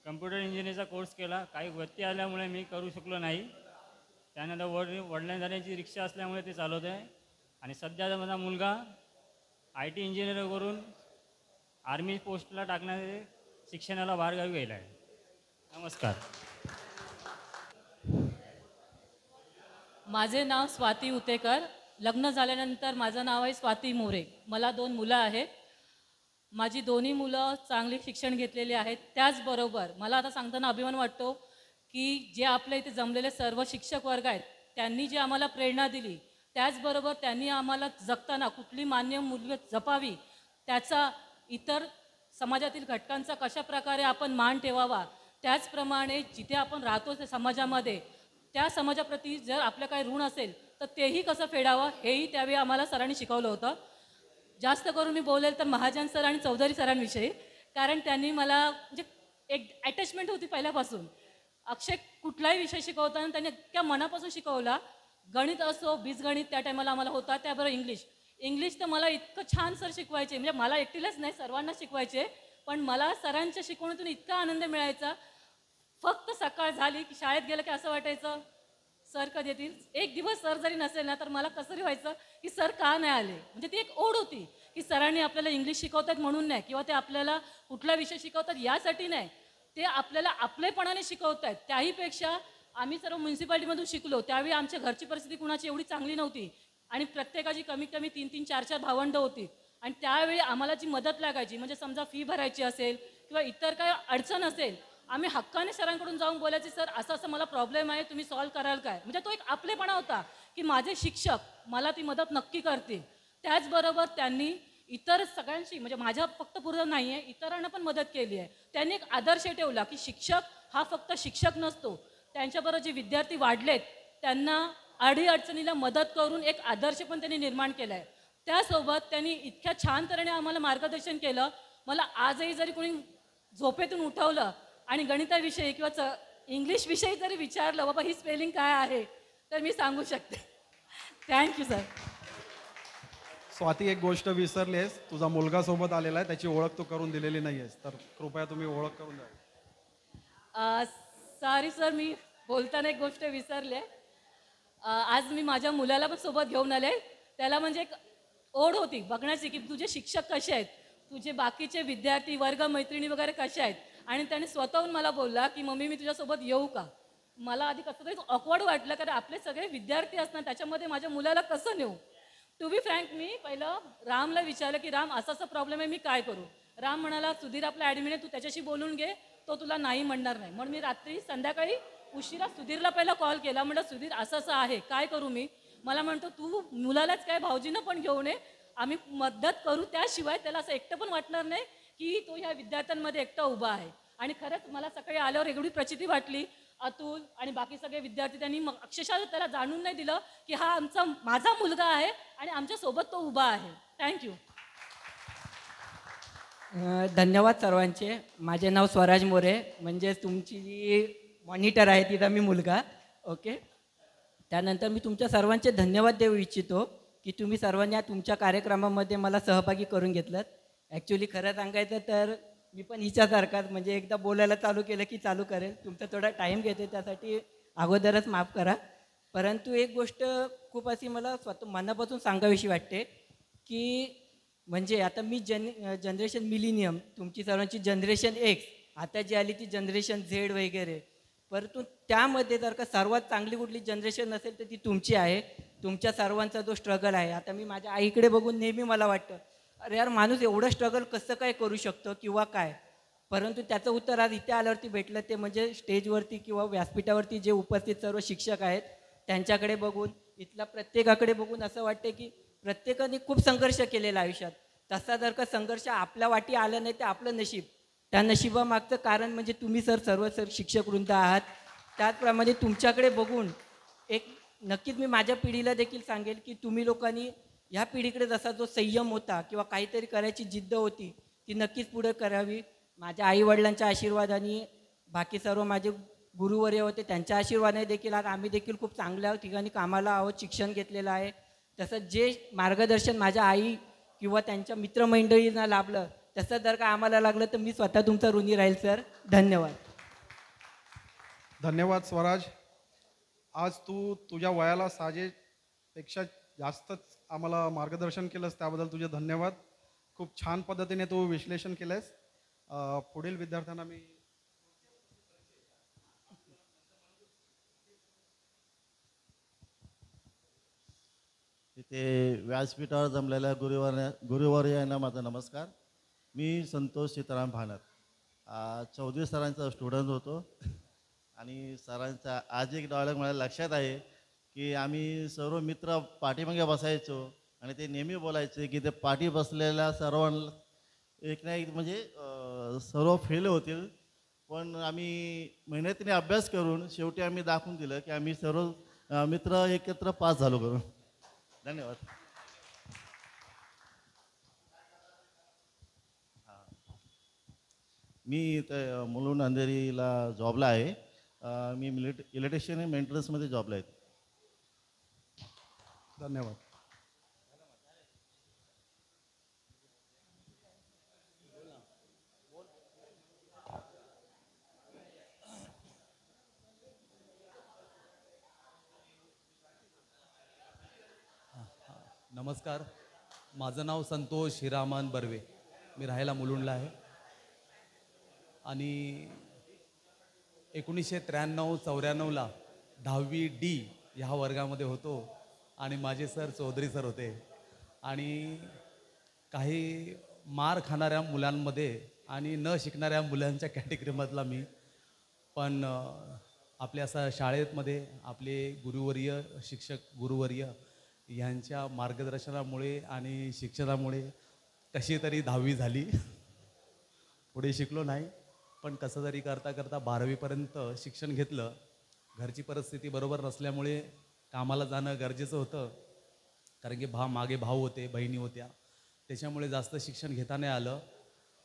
कम्प्युटर इंजिनिअरिंगचा कोर्स केला. काही व्यत्यय आल्यामुळे मी करू शकलो नाही. त्यानंतर वडिलांची रिक्षा असल्यामुळे ते चालवत आहे आणि सध्याचा माझा मुलगा IT इंजिनियर करून आर्मी पोस्टला टाकण्याचे शिक्षणाला बाहेरगावी गेला आहे. नमस्कार. माझे नाव स्वाती उतेकर. लग्न झाल्यानंतर माझं नाव आहे स्वाती मोरे. मला 2 मुलं आहेत. माझी दोन्ही मुलं चांगले शिक्षण घेतलेली आहेत. त्याचबरोबर मला आता सांगताना अभिमान वाटतो की जे आपल्या इथे जमलेले सर्व शिक्षक वर्ग आहेत त्यांनी जी आम्हाला प्रेरणा दिली, त्याचबरोबर त्यांनी आम्हाला जगताना कुठली मान्य मूल्य जपावी, त्याचा इतर समाजातील घटकांचा कशा प्रकारे आपण मान ठेवावा, त्याचप्रमाणे जिथे आपण राहतो त्या समाजामध्ये त्या समाजाप्रती जर आपलं काही ऋण असेल तर तेही कसं फेडावं हेही त्यावेळी आम्हाला सरांनी शिकवलं होतं. जास्त करून मी बोलेल तर महाजन सर आणि चौधरी सरांविषयी, कारण त्यांनी मला म्हणजे एक अटॅचमेंट होती पहिल्यापासून. अक्षय कुठलाही विषय शिकवताना त्यांनी इतक्या मनापासून शिकवला. गणित असो, बीजगणित त्या टायमाला आम्हाला होता, त्याबरोबर इंग्लिश तर मला इतकं छान सर शिकवायचे, म्हणजे मला एकटीलाच नाही सर्वांना शिकवायचे, पण मला सरांच्या शिकवणीतून इतका आनंद मिळायचा. फक्त सकाळ झाली की शाळेत गेलं की असं वाटायचं सर कधी येतील. एक दिवस सर जरी नसेल ना तर मला कसंही व्हायचं की सर का नाही आले. म्हणजे ती एक ओढ होती की सरांनी आपल्याला इंग्लिश शिकवतात म्हणून नाही, किंवा ते आपल्याला कुठला विषय शिकवतात यासाठी नाही, ते आपल्याला आपलेपणाने शिकवत आहेत. त्याहीपेक्षा आम्ही सर्व म्युन्सिपाल्टीमधून शिकलो, त्यावेळी आमच्या घरची परिस्थिती कुणाची एवढी चांगली नव्हती आणि प्रत्येकाची कमीत कमी 3-3, 4-4 भावंडं होती. आणि त्यावेळी आम्हाला जी मदत लागायची, म्हणजे समजा फी भरायची असेल किंवा इतर काय अडचण असेल, आम्ही हक्काने सरांकडून जाऊन बोलायचे, सर असं असं मला प्रॉब्लेम आहे, तुम्ही सॉल्व्ह कराल काय. म्हणजे तो एक आपलेपणा होता की माझे शिक्षक मला ती मदत नक्की करतील. त्याचबरोबर त्यांनी इतर सगळ्यांशी, म्हणजे माझ्या फक्त पुरं नाही आहे, इतरांना पण मदत केली आहे. त्यांनी एक आदर्श ठेवला की शिक्षक हा फक्त शिक्षक नसतो, त्यांच्याबरोबर जे विद्यार्थी वाढलेत त्यांना अडीअडचणीला मदत करून एक आदर्श पण त्यांनी निर्माण केला आहे. त्यासोबत त्यांनी इतक्या छान तऱ्हेने आम्हाला मार्गदर्शन केलं. मला आजही जरी कोणी झोपेतून उठवलं आणि गणिताविषयी किंवा इंग्लिशविषयी जरी विचारलं, बाबा ही स्पेलिंग काय आहे, तर मी सांगू शकते. Thank you sir. स्वाती, एक गोष्ट विसरलीस, तुझा मुलगा सोबत आलेला आहे, त्याची ओळख तू करून दिलेली नाही आहेस, तर कृपया तुम्ही ओळख करून द्या. सॉरी सर, मी बोलताना एक गोष्ट विसरले. आज मी माझ्या मुलाला पण सोबत घेऊन आले. त्याला म्हणजे एक ओढ होती बघण्याची की तुझे शिक्षक कसे आहेत, तुझे बाकीचे विद्यार्थी वर्ग मैत्रिणी वगैरे कसे आहेत. आणि त्याने स्वतःहून मला बोलला की मम्मी मी तुझ्यासोबत येऊ का. मला आधी कसं तरी ऑकवर्ड वाटलं, कारण आपले सगळे विद्यार्थी असणार, त्याच्यामध्ये माझ्या मुलाला कसं नेऊ. टू बी फ्रँक, मी पहिलं रामला विचारलं की राम असा असा प्रॉब्लेम आहे, मी काय करू. राम म्हणाला सुधीर आपला ॲडमिन आहे, तू त्याच्याशी बोलून घे, तो तुला नाही म्हणणार नाही. म्हणून मी रात्री संध्याकाळी उशिरा सुधीरला पहिला कॉल केला. म्हटलं सुधीर असं असं आहे, काय करू मी. मला म्हणतो तू मुलालाच काय भाऊजीनं पण घेऊन ये, आम्ही मदत करू, त्याशिवाय त्याला असं एकटं पण वाटणार नाही की तो ह्या विद्यार्थ्यांमध्ये एकटा उभा आहे. आणि खरंच मला सकाळी आल्यावर एवढी प्रचिती वाटली. अतुल आणि बाकी सगळे विद्यार्थी त्यांनी मग अक्षरशः त्याला जाणून नाही दिलं की हा माझा मुलगा आहे आणि आमच्यासोबत तो उभा आहे. थँक्यू. धन्यवाद सर्वांचे. माझे नाव स्वराज मोरे, म्हणजे तुमची जी मॉनिटर आहे तिचा मी मुलगा. ओके. त्यानंतर मी तुमच्या सर्वांचे धन्यवाद देऊ इच्छितो की तुम्ही सर्वांनी तुमच्या कार्यक्रमामध्ये मला सहभागी करून घेतलं. ॲक्च्युली खरं सांगायचं तर मी पण हिच्यासारखाच, म्हणजे एकदा बोलायला चालू केलं की चालू करेल. तुमचा थोडा टाईम घेते, त्यासाठी अगोदरच माफ करा. परंतु एक गोष्ट खूप अशी मला स्वतः मनापासून सांगावीशी वाटते की म्हणजे आता मी जनरेशन मिलिनियम, तुमची सर्वांची जनरेशन एक्स, आता जी आली ती जनरेशन झेड वगैरे, परंतु त्यामध्ये जर का सर्वात चांगली कुठली जनरेशन असेल तर ती तुमची आहे. तुमच्या सर्वांचा जो स्ट्रगल आहे, आता मी माझ्या आईकडे बघून नेहमी मला वाटतं अरे यार माणूस एवढं स्ट्रगल कसं काय करू शकतो किंवा काय. परंतु त्याचं उत्तर आज इथे आल्यावरती भेटलं, ते म्हणजे स्टेजवरती किंवा व्यासपीठावरती जे उपस्थित सर्व शिक्षक आहेत त्यांच्याकडे बघून, इथला प्रत्येकाकडे बघून असं वाटतं की प्रत्येकाने खूप संघर्ष केलेला आयुष्यात. तसा जर का संघर्ष आपल्या वाटी आला नाही ते आपलं नशीब. त्या नशिबामागचं कारण म्हणजे तुम्ही सर्व शिक्षकवृंद आहात. त्याचप्रमाणे तुमच्याकडे बघून एक नक्कीच मी माझ्या पिढीला देखील सांगेल की तुम्ही लोकांनी ह्या पिढीकडे जसा जो संयम होता किंवा काहीतरी करायची जिद्द होती ती नक्कीच पुढे करावी. माझ्या आईवडिलांच्या आशीर्वादाने, बाकी सर्व माझे गुरुवर्य होते त्यांच्या आशीर्वादाने देखील आज आम्ही देखील खूप चांगल्या ठिकाणी कामाला आहोत, शिक्षण घेतलेलं आहे. तसंच जे मार्गदर्शन माझ्या आई किंवा त्यांच्या मित्रमंडळींना लाभलं तसं जर का आम्हाला लागलं तर मी स्वतः तुमचा ऋणी राहील सर. धन्यवाद. धन्यवाद स्वराज. आज तू तुझ्या वयाला साजेपेक्षा जास्तच आम्हाला मार्गदर्शन केलंस, त्याबद्दल तुझे धन्यवाद. खूप छान पद्धतीने तू विश्लेषण केलंस. पुढील विद्यार्थ्यांना मी इथे व्यासपीठावर जमलेल्या गुरुवर्य यांना माझा नमस्कार. मी संतोष सीताराम भानर, चौधरी सरांचा स्टुडंट होतो. आणि सरांचा आज एक डायलॉग मला लक्षात आहे की आम्ही सर्व मित्र पाठीमागे बसायचो आणि ते नेहमी बोलायचे की ते पाठी बसलेल्या सर्वांना एक ना एक म्हणजे सर्व फेल होतील, पण आम्ही मेहनतीने अभ्यास करून शेवटी आम्ही दाखवून दिलं की आम्ही सर्व मित्र एकत्र पास झालो करून. धन्यवाद. मी इथं मुलुंड अंधेरीला जॉबला आहे. मी इलेक्ट्रिशियन मेंटेनन्समध्ये जॉबला आहे. धन्यवाद. नमस्कार, माझं नाव संतोष हिरामन बर्वे. मी राहायला मुलुंडला आहे आणि 1993-94ला 10वी D ह्या वर्गामध्ये होतो आणि माझे सर चौधरी सर होते आणि काही मार खाणाऱ्या मुलांमध्ये आणि न शिकणाऱ्या मुलांच्या कॅटेगरीमधला मी. पण आपल्या असा शाळेमध्ये आपले गुरुवर्य शिक्षक गुरुवर्य यांच्या मार्गदर्शनामुळे आणि शिक्षणामुळे कशी तरी 10वी झाली. पुढे शिकलो नाही, पण कसं तरी करता करता 12वीपर्यंत शिक्षण घेतलं. घरची परिस्थिती बरोबर नसल्यामुळे कामाला जाणं गरजेचं होतं, कारण की मागे भाऊ होते, बहिणी होत्या, त्याच्यामुळे जास्त शिक्षण घेता नाही आलं.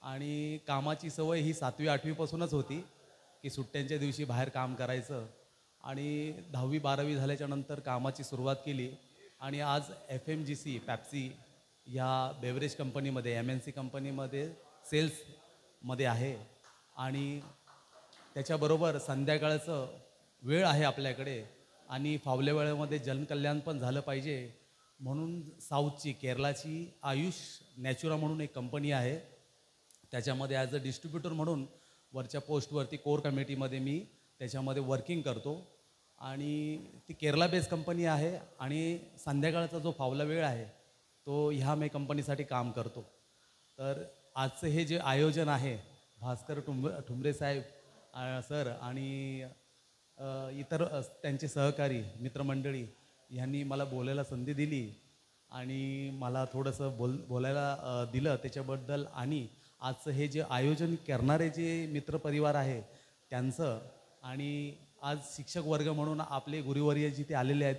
आणि कामाची सवय ही 7वी-8वीपासूनच होती की सुट्ट्यांच्या दिवशी बाहेर काम करायचं. आणि 10वी-12वी झाल्याच्या नंतर कामाची सुरुवात केली आणि आज FMGC पॅप्सी या बेवरेज कंपनीमध्ये MNC कंपनीमध्ये सेल्समध्ये आहे. आणि त्याच्याबरोबर संध्याकाळचं वेळ आहे आपल्याकडे आणि फावल्या वेळेमध्ये जनकल्याण पण झालं पाहिजे म्हणून साऊथची केरळाची आयुष नॅचुरा म्हणून एक कंपनी आहे, त्याच्यामध्ये ॲज अ डिस्ट्रीब्युटर म्हणून वरच्या पोस्टवरती कोर कमिटीमध्ये मी त्याच्यामध्ये वर्किंग करतो. आणि ती केरला बेस्ड कंपनी आहे आणि संध्याकाळचा जो फावला वेळ आहे तो ह्या मी कंपनीसाठी काम करतो. तर आजचं हे जे आयोजन आहे भास्कर ठुंबरे साहेब सर आणि इतर त्यांचे सहकारी मित्रमंडळी यांनी मला बोलायला संधी दिली आणि मला थोडंसं बोलायला दिलं त्याच्याबद्दल. आणि आजचं हे जे आयोजन करणारे जे मित्रपरिवार आहे त्यांचं आणि आज शिक्षक वर्ग म्हणून आपले गुरुवर्य जिथे आलेले आहेत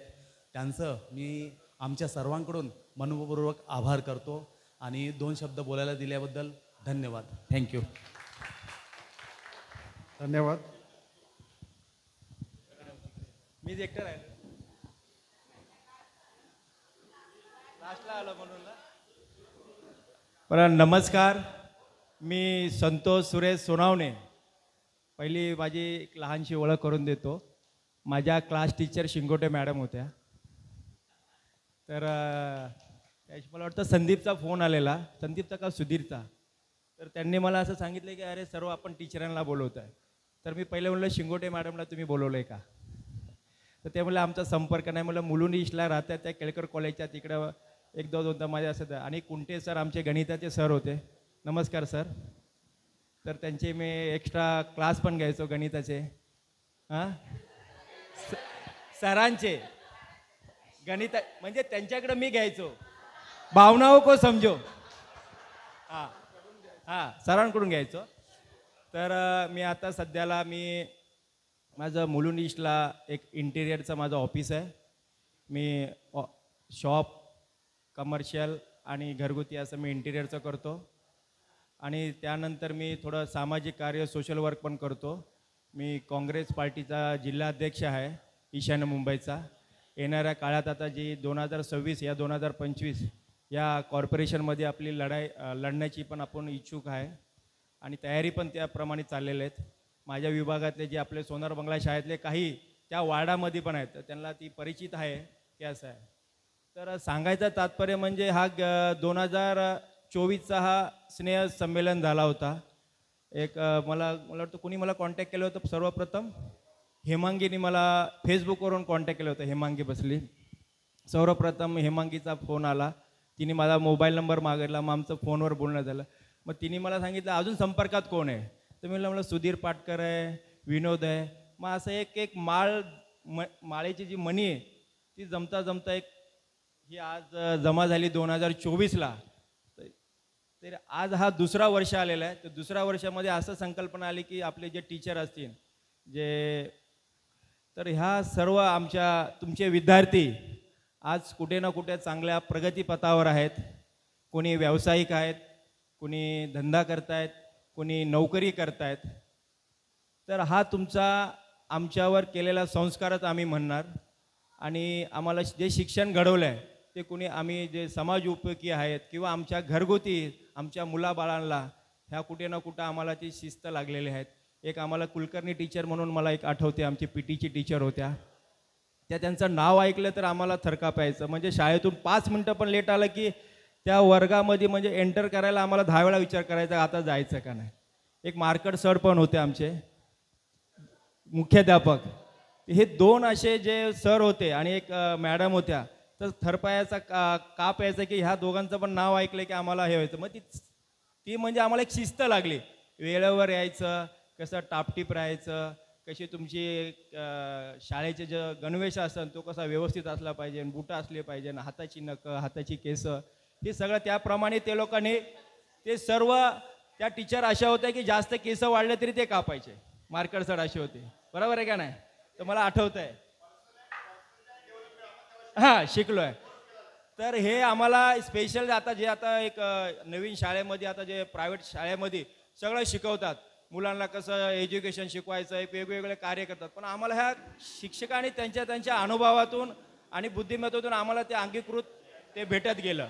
त्यांचं मी आमच्या सर्वांकडून मनपूर्वक आभार करतो आणि 2 शब्द बोलायला दिल्याबद्दल धन्यवाद. थँक्यू. धन्यवाद. मीच एकटं राहिलो, लास्टला आलो म्हणून ना. बरं, नमस्कार, मी संतोष सुरेश सोनावणे. पहिली माझी एक लहानशी ओळख करून देतो. माझ्या क्लास टीचर शिंगोटे मॅडम होत्या. तर त्याची मला वाटतं संदीपचा फोन आलेला, संदीपचा का सुधीरचा. तर त्यांनी मला असं सांगितलं की अरे सर्व आपण टीचरांना बोलवत आहे. तर मी पहिले म्हणलं शिंगोटे मॅडमला तुम्ही बोलवलं आहे का. तर ते म्हणलं आमचा संपर्क नाही. म्हणलं मुलुंड ईस्टला राहतात त्या केळकर कॉलेजच्या तिकडं 1-2 माझ्या असं. आणि कुंटे सर आमचे गणिताचे सर होते. नमस्कार सर. तर त्यांचे मी एक्स्ट्रा क्लास पण घ्यायचो गणिताचे. हां, सरांचे गणित म्हणजे त्यांच्याकडं मी घ्यायचो. भावनाओं को समजो. हां हां, सरांकडून घ्यायचो. तर मी आता सध्याला माझं मुलुंड ईस्टला एक इंटिरियरचं माझं ऑफिस आहे. मी शॉप, कमर्शियल आणि घरगुती असं मी इंटिरियरचं करतो. आणि त्यानंतर मी थोडं सामाजिक कार्य सोशल वर्क पण करतो. मी काँग्रेस पार्टीचा जिल्हाध्यक्ष आहे ईशान्य मुंबईचा. येणाऱ्या काळात आता जी 2026 या 2025 या कॉर्पोरेशनमध्ये आपली लढण्याची पण आपण इच्छुक आहे आणि तयारी पण त्याप्रमाणे चाललेल्या आहेत. माझ्या विभागातले जे आपले सोनार बंगला शाळेतले काही त्या वार्डामध्ये पण आहेत, तर त्यांना ती परिचित आहे की असं आहे. तर सांगायचं तात्पर्य म्हणजे हा 2024चा हा स्नेह संमेलन झाला होता. एक मला वाटतं कोणी मला कॉन्टॅक्ट केलं होतं सर्वप्रथम हेमांगीने मला फेसबुकवरून कॉन्टॅक्ट केलं होतं. हेमांगी बसली. सर्वप्रथम हेमांगीचा फोन आला. तिने माझा मोबाईल नंबर मागितला. मग आमचं फोनवर बोलणं झालं. मग तिने मला सांगितलं अजून संपर्कात कोण आहे. तर मी म्हणलं सुधीर पाटकर आहे, विनोद आहे. मग असं एक माळेची जी मणी आहे ती जमता जमता ही आज जमा झाली 2024ला. तर आज हा दुसरा वर्ष आलेला आहे. तर दुसऱ्या वर्षामध्ये असं संकल्पना आली की आपले जे टीचर असतील तर ह्या सर्व तुमचे विद्यार्थी आज कुठे ना कुठे चांगल्या प्रगतीपथावर आहेत. कोणी व्यावसायिक आहेत, कोणी धंदा करतायत, कोणी नोकरी करतायत. तर हा तुमचा आमच्यावर केलेला संस्कारच आम्ही म्हणणार. आणि आम्हाला जे शिक्षण घडवलं आहे ते कुणी आम्ही जे समाज उपयोगी आहेत किंवा आमच्या घरगुती आमच्या मुलाबाळांना ह्या कुठे ना कुठं आम्हाला ती शिस्त लागलेली आहेत. एक आम्हाला कुलकर्णी टीचर म्हणून मला एक आठवते, आमची PTची टीचर होत्या. त्या त्यांचं नाव ऐकलं तर आम्हाला थरकाप यायचं. म्हणजे शाळेतून 5 मिनटं पण लेट आलं की त्या वर्गामध्ये म्हणजे एंटर करायला आम्हाला 10 वेळा विचार करायचा आता जायचं का नाही. एक मार्कड सर पण होते आमचे मुख्याध्यापक. हे 2 असे जे सर होते आणि एक मॅडम होत्या, तर थरपायाचा काप यायचा की ह्या दोघांचं पण नाव ऐकलं की आम्हाला हे व्हायचं. मग ती म्हणजे आम्हाला एक शिस्त लागली. वेळेवर यायचं, कसं टापटीप राहायचं, कशी तुमची शाळेचे जे गणवेश असेल तो कसा व्यवस्थित असला पाहिजे, बुटं असले पाहिजे, हाताची नखं, हाताची केसं, हे सगळं त्याप्रमाणे ते लोकांनी ते सर्व. त्या टीचर अशा होत्या की जास्त केस वाढले तरी ते कापायचे. मार्कर सर असे होते, बरोबर आहे का नाही. तर मला आठवतं आहे, हां शिकलो आहे. तर हे आम्हाला स्पेशल आता एक नवीन शाळेमध्ये आता जे प्रायव्हेट शाळेमध्ये सगळं शिकवतात. मुलांना कसं एज्युकेशन शिकवायचं आहे, वेगवेगळे कार्य करतात. पण आम्हाला ह्या शिक्षकांनी त्यांच्या अनुभवातून आणि बुद्धिमत्तेतून आम्हाला ते अंगीकृत ते भेटत गेलं.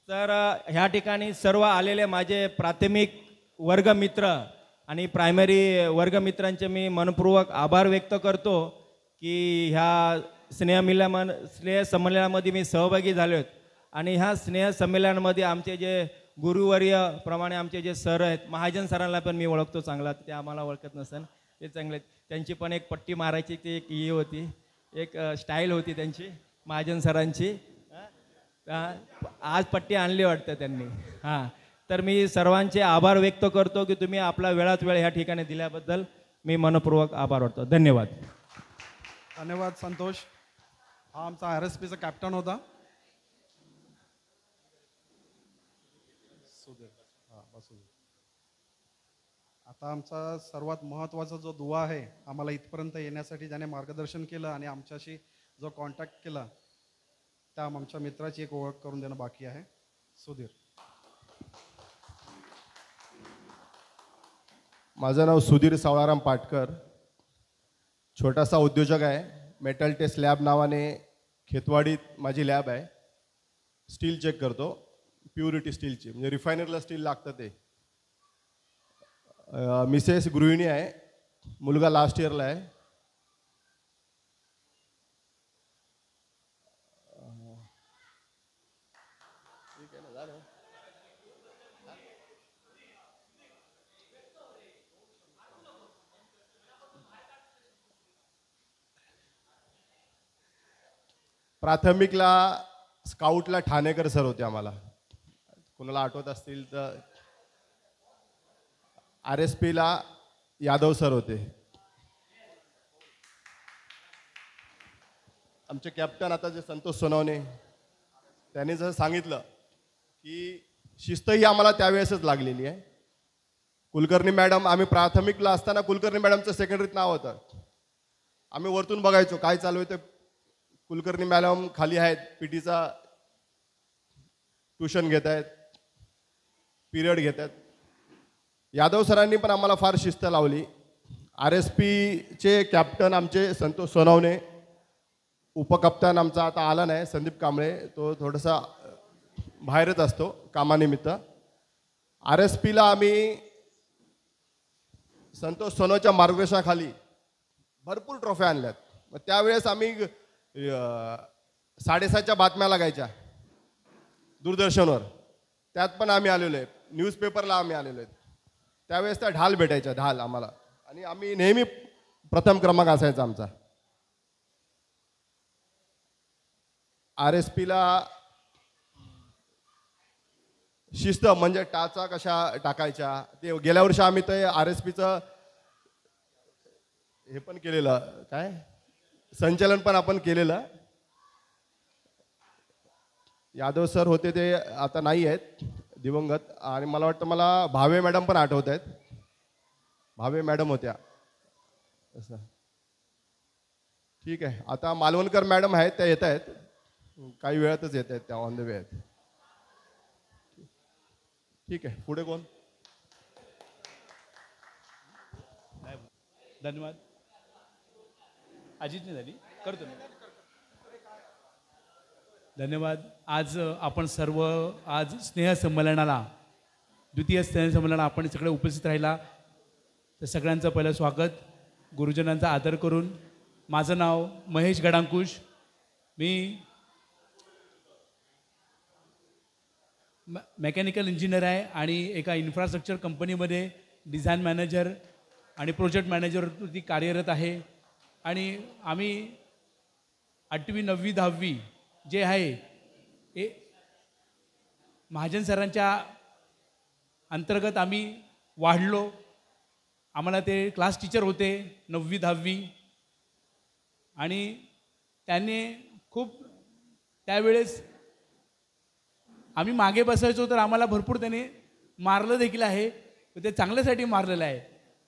तर ह्या ठिकाणी सर्व आलेले माझे प्राथमिक वर्गमित्र आणि प्रायमरी वर्गमित्रांचे मी मनपूर्वक आभार व्यक्त करतो की ह्या स्नेह संमेलनामध्ये मी सहभागी झालो आहेत. आणि ह्या स्नेह संमेलनामध्ये आमचे जे गुरुवर्य प्रमाणे आमचे जे सर आहेत, महाजन सरांना पण मी ओळखतो चांगला, ते आम्हाला ओळखत नसेल, ते चांगले. त्यांची पण एक पट्टी मारायची ती एक ही होती, एक स्टाईल होती त्यांची महाजन सरांची. आज पट्टी आणली वाटतं त्यांनी. हां, तर मी सर्वांचे आभार व्यक्त करतो की तुम्ही आपला वेळात वेळ ह्या ठिकाणी दिल्याबद्दल मी मनपूर्वक आभार वाटतो. धन्यवाद. धन्यवाद संतोष. हा आमचा RSPचा कॅप्टन होता. आता आमचा सर्वात महत्त्वाचा जो दुवा आहे, आम्हाला इथपर्यंत येण्यासाठी ज्याने मार्गदर्शन केलं आणि आमच्याशी जो कॉन्टॅक्ट केला, त्या आमच्या मित्राची एक ओळख करून देणं बाकी आहे. सुधीर. माझं नाव सुधीर सावळाराम पाटकर. छोटासा उद्योजक आहे. मेटल टेस्ट लॅब नावाने खेतवाडीत माझी लॅब आहे. स्टील चेक करतो, प्युरिटी स्टीलची, म्हणजे रिफायनरला स्टील लागतं ते. मिसेस गृहिणी आहे. मुलगा लास्ट इयरला आहे. ठीक आहे ना, झालं. प्राथमिकला स्काउटला ठाणेकर सर होते आम्हाला, कोणाला आठवत असतील तर. RSPला यादव सर होते. आमचे कॅप्टन आता जे संतोष सोनवणे, त्यांनी जसं सांगितलं की शिस्त ही आम्हाला त्यावेळेसच लागलेली आहे. कुलकर्णी मॅडम, आम्ही प्राथमिकला असताना कुलकर्णी मॅडमचं सेकंडरीत नाव होतं. आम्ही वरतून बघायचो काय चालू आहे ते. कुलकर्णी मॅडम खाली आहेत, PTचा ट्युशन घेत आहेत, पिरियड घेत आहेत. यादव सरांनी पण आम्हाला फार शिस्त लावली. RSPचे कॅप्टन आमचे संतोष सोनवणे, उपकप्तान आमचा आता आला नाही संदीप कांबळे, तो थोडासा बाहेरच असतो कामानिमित्त. RSPला आम्ही संतोष सोनवच्या मार्गदर्शनाखाली भरपूर ट्रॉफ्या आणल्यात. मग त्यावेळेस आम्ही 7:30च्या बातम्या लागायच्या दूरदर्शनवर, त्यात पण आम्ही आलेलो आहे. न्यूजपेपरला आम्ही आलेलो आहेत. त्यावेळेस त्या ढाल भेटायच्या, ढाल आम्हाला, आणि आम्ही नेहमी प्रथम क्रमांक असायचा आमचा. RSPला शिस्त म्हणजे टाचा कशा टाकायच्या ते. गेल्या वर्षी आम्ही ते RSPचं हे पण केलेलं, काय संचलन पण आपण केलेलं. यादव सर होते ते आता नाही आहेत, दिवंगत. आणि मला वाटतं मला भावे मॅडम पण आठवत आहेत. भावे मॅडम होत्या असं. ठीक आहे, आता मालवणकर मॅडम आहेत, त्या येत आहेत, काही वेळातच येत आहेत, त्या ऑन द वे आहेत. ठीक आहे, पुढे कोण? धन्यवाद. अजितने झाली करतो मी. धन्यवाद. आज आपण सर्व आज स्नेहसंमेलनाला द्वितीय स्नेहसंमेलनाला आपण सगळे उपस्थित राहिला तर सगळ्यांचं पहिलं स्वागत. गुरुजनांचा आदर करून. माझं नाव महेश गडांकुश. मी मेकॅनिकल इंजिनियर आहे आणि एका इन्फ्रास्ट्रक्चर कंपनीमध्ये डिझाईन मॅनेजर आणि प्रोजेक्ट मॅनेजरवरती कार्यरत आहे. आणि आम्ही 8वी 9वी 10वी जे आहे हे महाजन सरांच्या अंतर्गत आम्ही वाढलो. आम्हाला ते क्लास टीचर होते 9वी 10वी आणि त्यांनी खूप त्यावेळेस आम्ही मागे बसायचो तर आम्हाला भरपूर त्याने मारलं देखील आहे. ते चांगल्यासाठी मारलेलं आहे.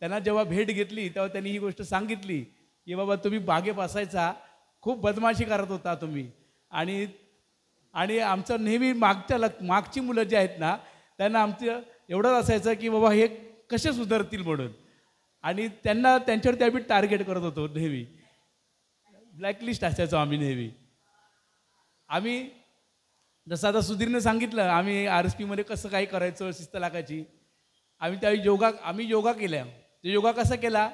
त्यांना जेव्हा भेट घेतली तेव्हा त्यांनी ही गोष्ट सांगितली की बाबा तुम्ही मागे बसायचा, खूप बदमाशी करत होता तुम्ही. आणि आमचं नेहमी मागची मुलं जी आहेत ना त्यांना आमचं एवढंच असायचं की बाबा हे कसे सुधारतील म्हणून. आणि त्यांच्यावरती आम्ही टार्गेट करत होतो नेहमी. ब्लॅकलिस्ट असायचो आम्ही नेहमी. आम्ही जसं आता सुधीरने सांगितलं आम्ही RSP मध्ये कसं काही करायचं, शिस्त लागायची. आम्ही त्यावेळी योगा केल्या. योगा कसा केला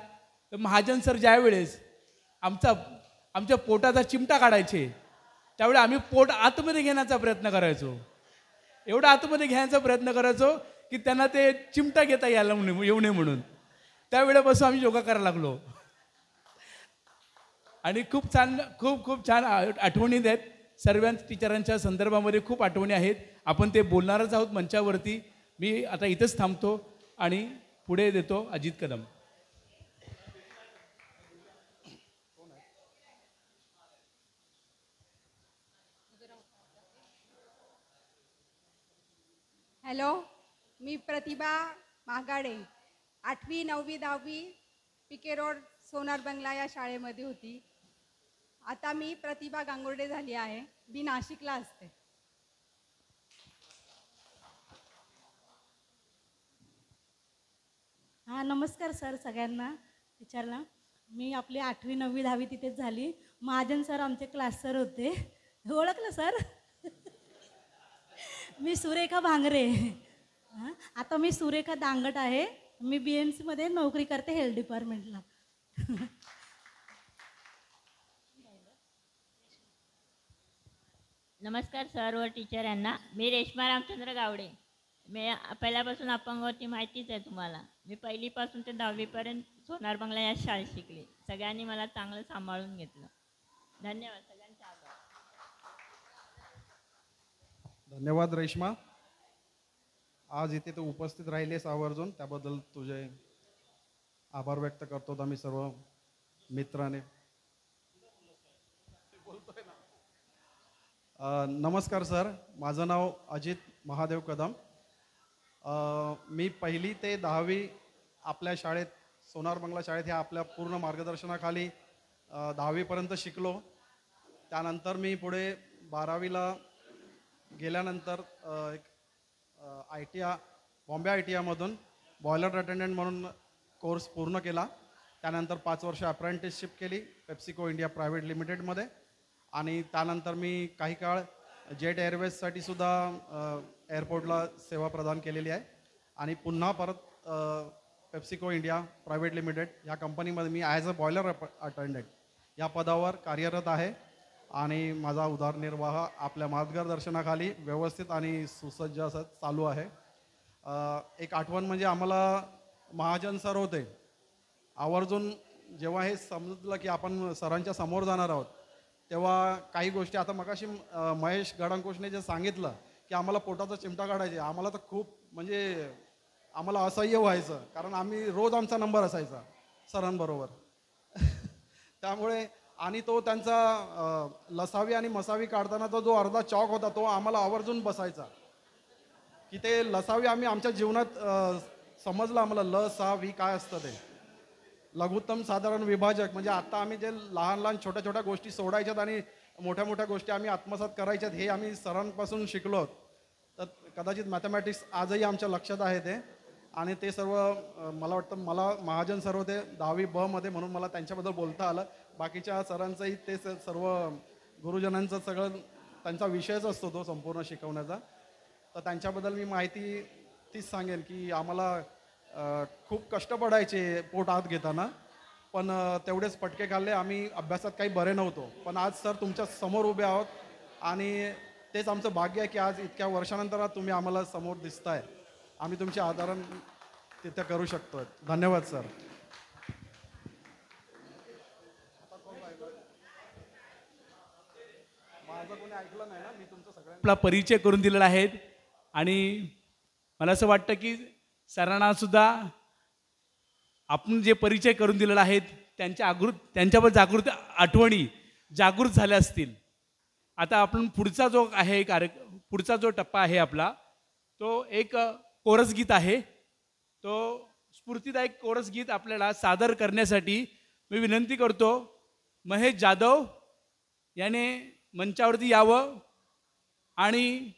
तर महाजन सर ज्यावेळेस आमच्या पोटाचा चिमटा काढायचे त्यावेळी आम्ही पोट आतमध्ये घेण्याचा प्रयत्न करायचो. एवढा आतमध्ये घेण्याचा प्रयत्न करायचो की त्यांना ते चिमटा घेता येऊ नये म्हणून. त्यावेळेपासून आम्ही योगा करायला लागलो. आणि खूप छान आठवणी आहेत. सर्वांच टीचरांच्या संदर्भामध्ये खूप आठवणी आहेत. आपण ते बोलणारच आहोत मंचावरती. मी आता इथंच थांबतो आणि पुढे देतो अजित कदम. हॅलो, मी प्रतिभा मागाडे 8वी 9वी 10वी पिके रोड सोनार बंगला या शाळेमध्ये होती. आता मी प्रतिभा गांगुर्डे झाली आहे. मी नाशिकला असते. हां, नमस्कार सर सगळ्यांना. टीचरला मी आपली 8वी 9वी 10वी तिथेच झाली. महाजन सर आमचे क्लास सर होते. ओळखलं सर? मी सुरेखा भांगरे. हां, आता मी सुरेखा दांगट आहे. मी BMC मध्ये नोकरी करते हेल्थ डिपार्टमेंटला. नमस्कार सर्व टीचर यांना. मी रेश्मा रामचंद्र गावडे. मी पहिल्यापासून अपंगावरती माहितीच आहे तुम्हाला. मी 1लीपासून ते 10वीपर्यंत सोनार बंगला या शाळेत शिकले. सगळ्यांनी मला चांगलं सांभाळून घेतलं. धन्यवाद. सगळ्यांचा आभार. धन्यवाद रेश्मा. आज इथे तू उपस्थित राहिलेस आवर्जून त्याबद्दल तुझे आभार व्यक्त करतो आम्ही सर्व मित्राने. नमस्कार सर, माझं नाव अजित महादेव कदम. मी 1ली ते 10वी आपल्या शाळेत सोनार बंगला शाळेत ह्या आपल्या पूर्ण मार्गदर्शनाखाली 10वीपर्यंत शिकलो. त्यानंतर मी पुढे 12वीला गेल्यानंतर एक बॉम्बे ITIमधून बॉयलर अटेंडंट म्हणून कोर्स पूर्ण केला. त्यानंतर 5 वर्ष अप्रेंटिसशिप केली पेप्सिको इंडिया प्रायव्हेट लिमिटेडमध्ये. आणि त्यानंतर मी काही काळ जेट एअरवेजसाठी सुद्धा एअरपोर्टला सेवा प्रदान केलेली आहे. आणि पुन्हा परत पेप्सिको इंडिया प्रायव्हेट लिमिटेड ह्या कंपनीमध्ये मी ॲज अ बॉयलर अटेंडंट या पदावर कार्यरत आहे. आणि माझा उदरनिर्वाह आपल्या मार्गदर्शनाखाली व्यवस्थित आणि सुसज्ज असं चालू आहे. एक आठवण म्हणजे आम्हाला महाजन सर होते. आवर्जून जेव्हा हे समजलं की आपण सरांच्या समोर जाणार आहोत तेव्हा काही गोष्टी आता मगाशी महेश गडांकुशने जे सांगितलं की आम्हाला पोटाचा चिमटा काढायचे, आम्हाला तर खूप म्हणजे आम्हाला असह्य व्हायचं. कारण आम्ही रोज आमचा नंबर असायचा सरांबरोबर. त्यामुळे आणि तो त्यांचा लसावी आणि मसावी काढतानाचा जो अर्धा चॉक होता तो आम्हाला आवर्जून बसायचा की ते लसावी आम्ही आमच्या जीवनात समजलं आम्हाला ल-सा-वी काय असतं ते लघुत्तम साधारण विभाजक. म्हणजे आता आम्ही जे लहान लहान छोट्या छोट्या गोष्टी सोडायच्यात आणि मोठ्या मोठ्या गोष्टी आम्ही आत्मसात करायच्यात हे आम्ही सरांपासून शिकलो. तर कदाचित मॅथमॅटिक्स आजही आमच्या लक्षात आहे ते. आणि ते सर्व मला वाटतं मला महाजन सर्व ते 10वी ब मध्ये म्हणून मला त्यांच्याबद्दल बोलता आलं. बाकीच्या सरांचंही ते सर्व गुरुजनांचं सगळं त्यांचा विषयच असतो तो संपूर्ण शिकवण्याचा. तर त्यांच्याबद्दल मी माहिती तीच सांगेन की आम्हाला खूप कष्ट पडायचे पोट आत घेताना, पण तेवढेच फटके खाल्ले. आम्ही अभ्यासात काही बरे नव्हतो, पण आज सर तुमच्या समोर उभे आहोत आणि तेच आमचं भाग्य आहे की आज इतक्या वर्षानंतर तुम्ही आम्हाला समोर दिसताय. आम्ही तुमचे आदरण तिथे करू शकतो. धन्यवाद सर. माझं कोणी ऐकलं नाही ना, मी तुमचं सगळ्यांना आपला परिचय करून दिलेला आहे आणि मला असं वाटतं की सरांना सुद्धा आपण जे परिचय करून दिलेला आहे त्यांच्यावर आठवणी जागृत झाल्या असतील. आता आपण पुढचा जो आहे पुढचा जो टप्पा आहे आपला तो एक कोरस गीत आहे. तो स्फूर्तिदायक कोरस गीत आपल्याला सादर करण्यासाठी मी विनंती करतो महेश जाधव याने मंचावरती यावं आणि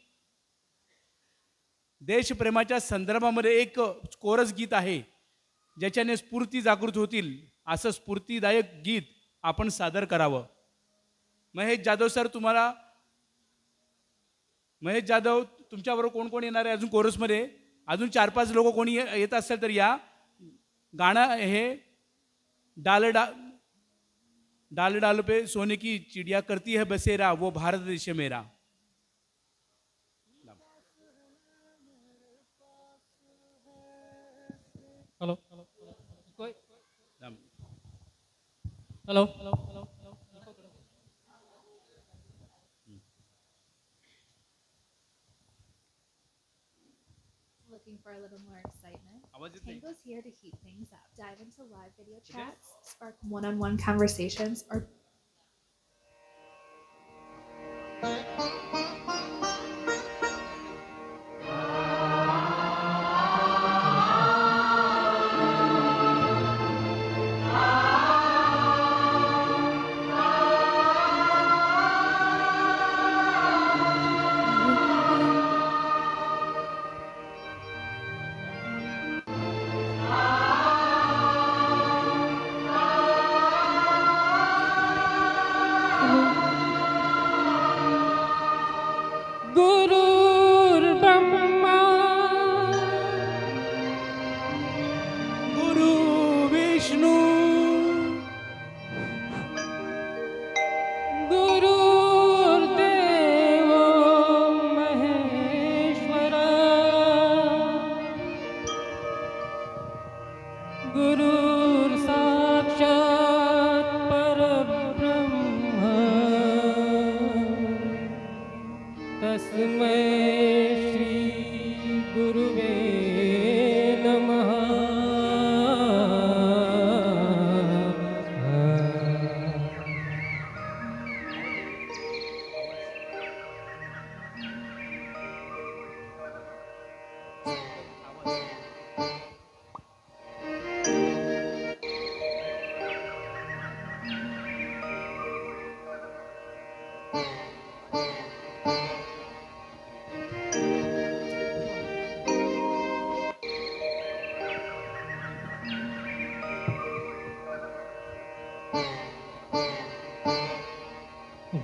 देशप्रेमाच्या संदर्भामध्ये एक कोरस गीत आहे ज्याच्याने स्फूर्ती जागृत होतील असं स्फूर्तिदायक गीत आपण सादर करावं. महेश जाधव सर महेश जाधव तुमच्याबरोबर कोण कोण येणार आहे अजून कोरसमध्ये? अजून 4-5 लोक कोणी येत असेल तर या. गाणं हे डाल डाल पे सोने की चिड़िया करती है बसेरा वो भारत देश मेरा. Hello hello hello. Looking for a little more excitement? Tango's here to heat things up, dive into live video chats, spark one-on-one conversations, or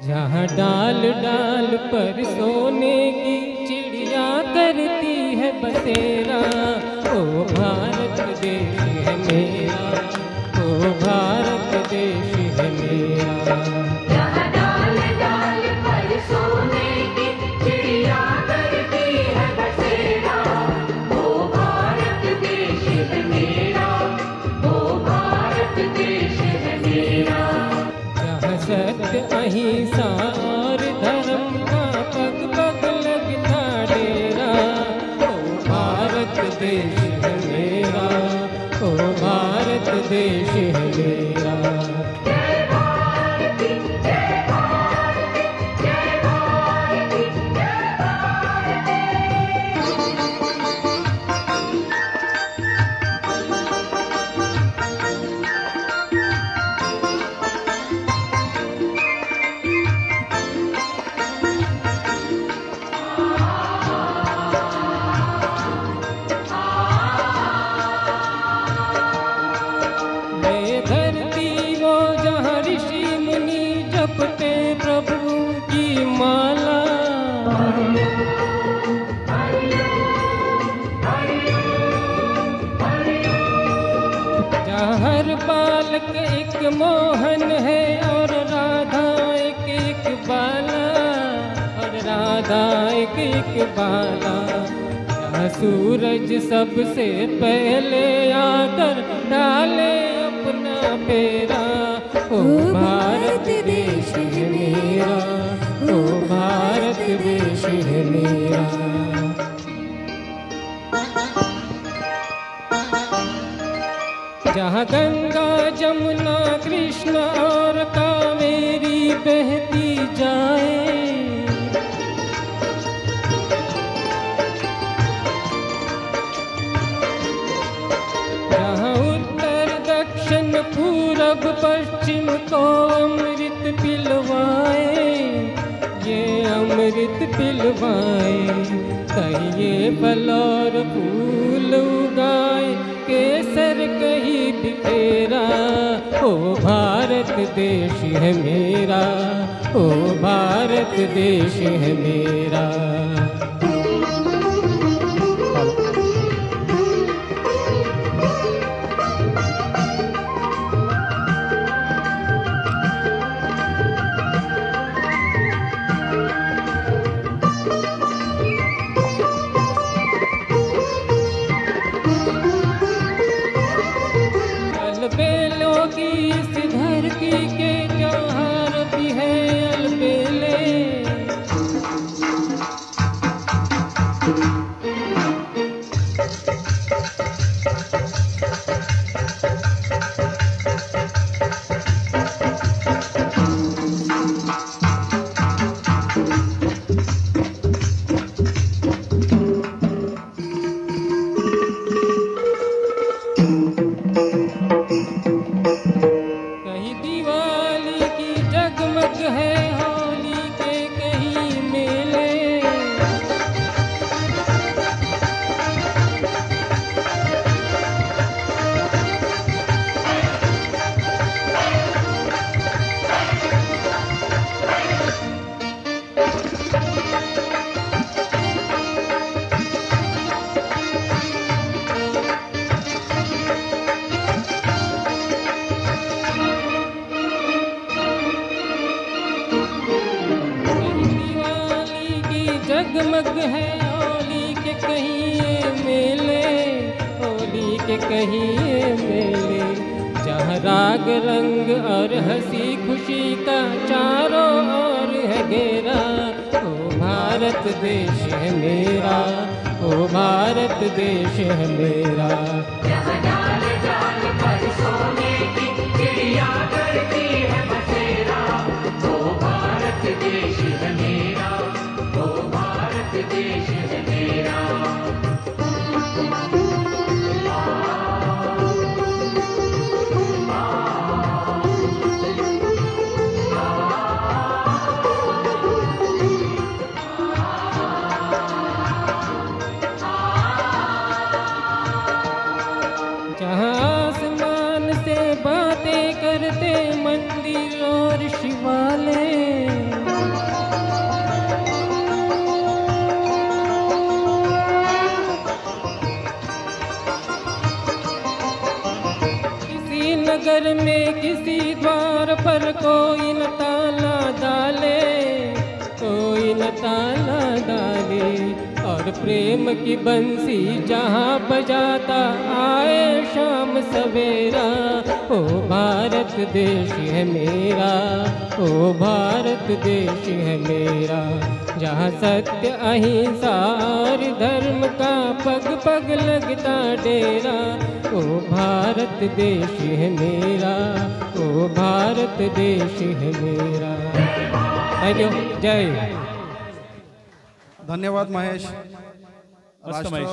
जहाँ डाल डाल पर सोने की चिड़िया करती है बसेरा, ओ भारत देश है मेरा, ओ भारत देश है मेरा. जहाँ डाल डाल पर सोने की चिड़िया करती है बसेरा, ओ भारत देश है मेरा, ओ भारत देश है मेरा. जहाँ सत्य अहिंसा और धर्म का पग पग लगता डेरा, ओ भारत देश है मेरा, ओ भारत देश है मेरा. जहाँ हर बालक एक मोहन है और राधा एक बाला, और राधा एक बाला। जहाँ सूरज सबसे पहले आकर डाले अपना फेरा, ओ भारत देश है मेरा, ओ भारत देश है मेरा। जहाँ गंगा जमुना कृष्ण और कावेरी बहती जाए, जहाँ उत्तर दक्षिण पूरब पश्चिम को अमृत पिलवाए, ये अमृत पिलवाए। कहीं ये फल और फूल उगाए, केसर कहीं बिखेरा, ओ भारत देश है मेरा, ओ भारत देश है मेरा। अलबेलों की इस धरती के त्योहार भी है अलबेले। कहीं दिवाली की जगमग है, होली के कहीं मेले। दिवाली की जगमग है, होली के कहीं ये मेले, होली के कहीं ये मेले। जहाँ राग रंग और हंसी खुशी का चारों ओर है घेरा, ओ भारत देश है मेरा, ओ भारत देश है मेरा। जहाँ डाल डाल पर सोने की चिड़िया करती है बसेरा, ओ भारत देश है मेरा, ओ भारत देश है मेरा। जहाँ आसमान से बातें करते मंदिर और शिवालय, किसी नगर में किसी द्वार पर कोई न ताला डाले, कोई न ताला डाले। और प्रेम की बंसी जहाँ बजाता आए शाम सवेरा, ओ भारत देश है मेरा, ओ भारत देश है मेरा। जहाँ सत्य अहिंसा और धर्म का पग पग लगता डेरा, ओ भारत देश है मेरा, ओ भारत देश है मेरा। थैंक यू, जय। धन्यवाद महेश। मस्त महेश.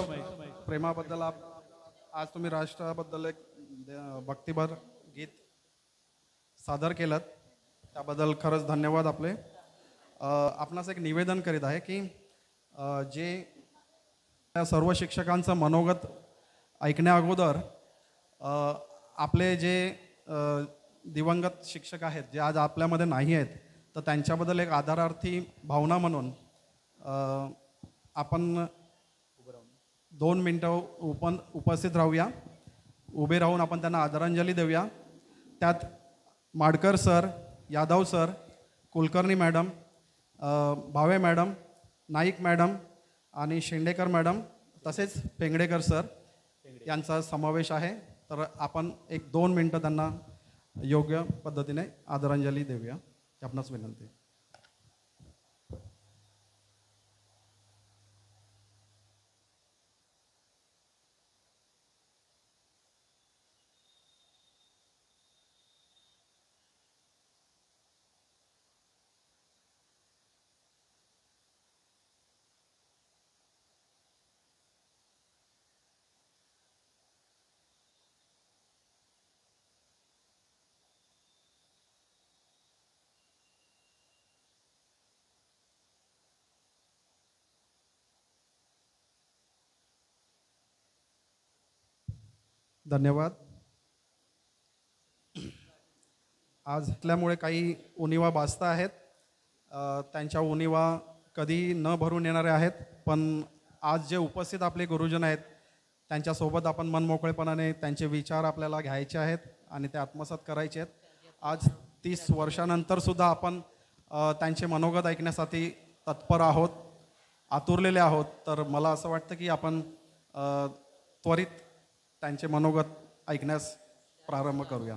प्रेमाबद्दल आज तुम्ही राष्ट्राबद्दल एक भक्तिभर गीत सादर केलं, त्याबद्दल खरंच धन्यवाद आपले. आपणास एक निवेदन करीत आहे की जे सर्व शिक्षकांचं मनोगत ऐकण्या अगोदर आपले जे दिवंगत शिक्षक आहेत जे आज आपल्यामध्ये नाही आहेत, तर त्यांच्याबद्दल एक आदरार्थी भावना म्हणून आपण 2 मिनटं उपस्थित राहूया. उभे राहून आपण त्यांना आदरांजली देऊया. त्यात Madkar sir, Yadav sir, Kulkarni madam, Bhave madam, Naik madam आणि शेंडेकर मॅडम तसेच पेंगडेकर सर यांचा समावेश आहे. तर आपण 1-2 मिनटं त्यांना योग्य पद्धतीने आदरांजली देऊया. आपणास विनंती. धन्यवाद. आज असल्यामुळे काही उणिवा भासत आहेत. त्यांच्या उणिवा कधी न भरून येणाऱ्या आहेत. पण आज जे उपस्थित आपले गुरुजन आहेत त्यांच्यासोबत आपण मनमोकळेपणाने त्यांचे विचार आपल्याला घ्यायचे आहेत आणि ते आत्मसात करायचे आहेत. आज 30 वर्षानंतरसुद्धा आपण त्यांचे मनोगत ऐकण्यासाठी तत्पर आहोत, आतुरलेले आहोत. तर मला असं वाटतं की आपण त्वरित त्यांचे मनोगत ऐकण्यास प्रारंभ करूया.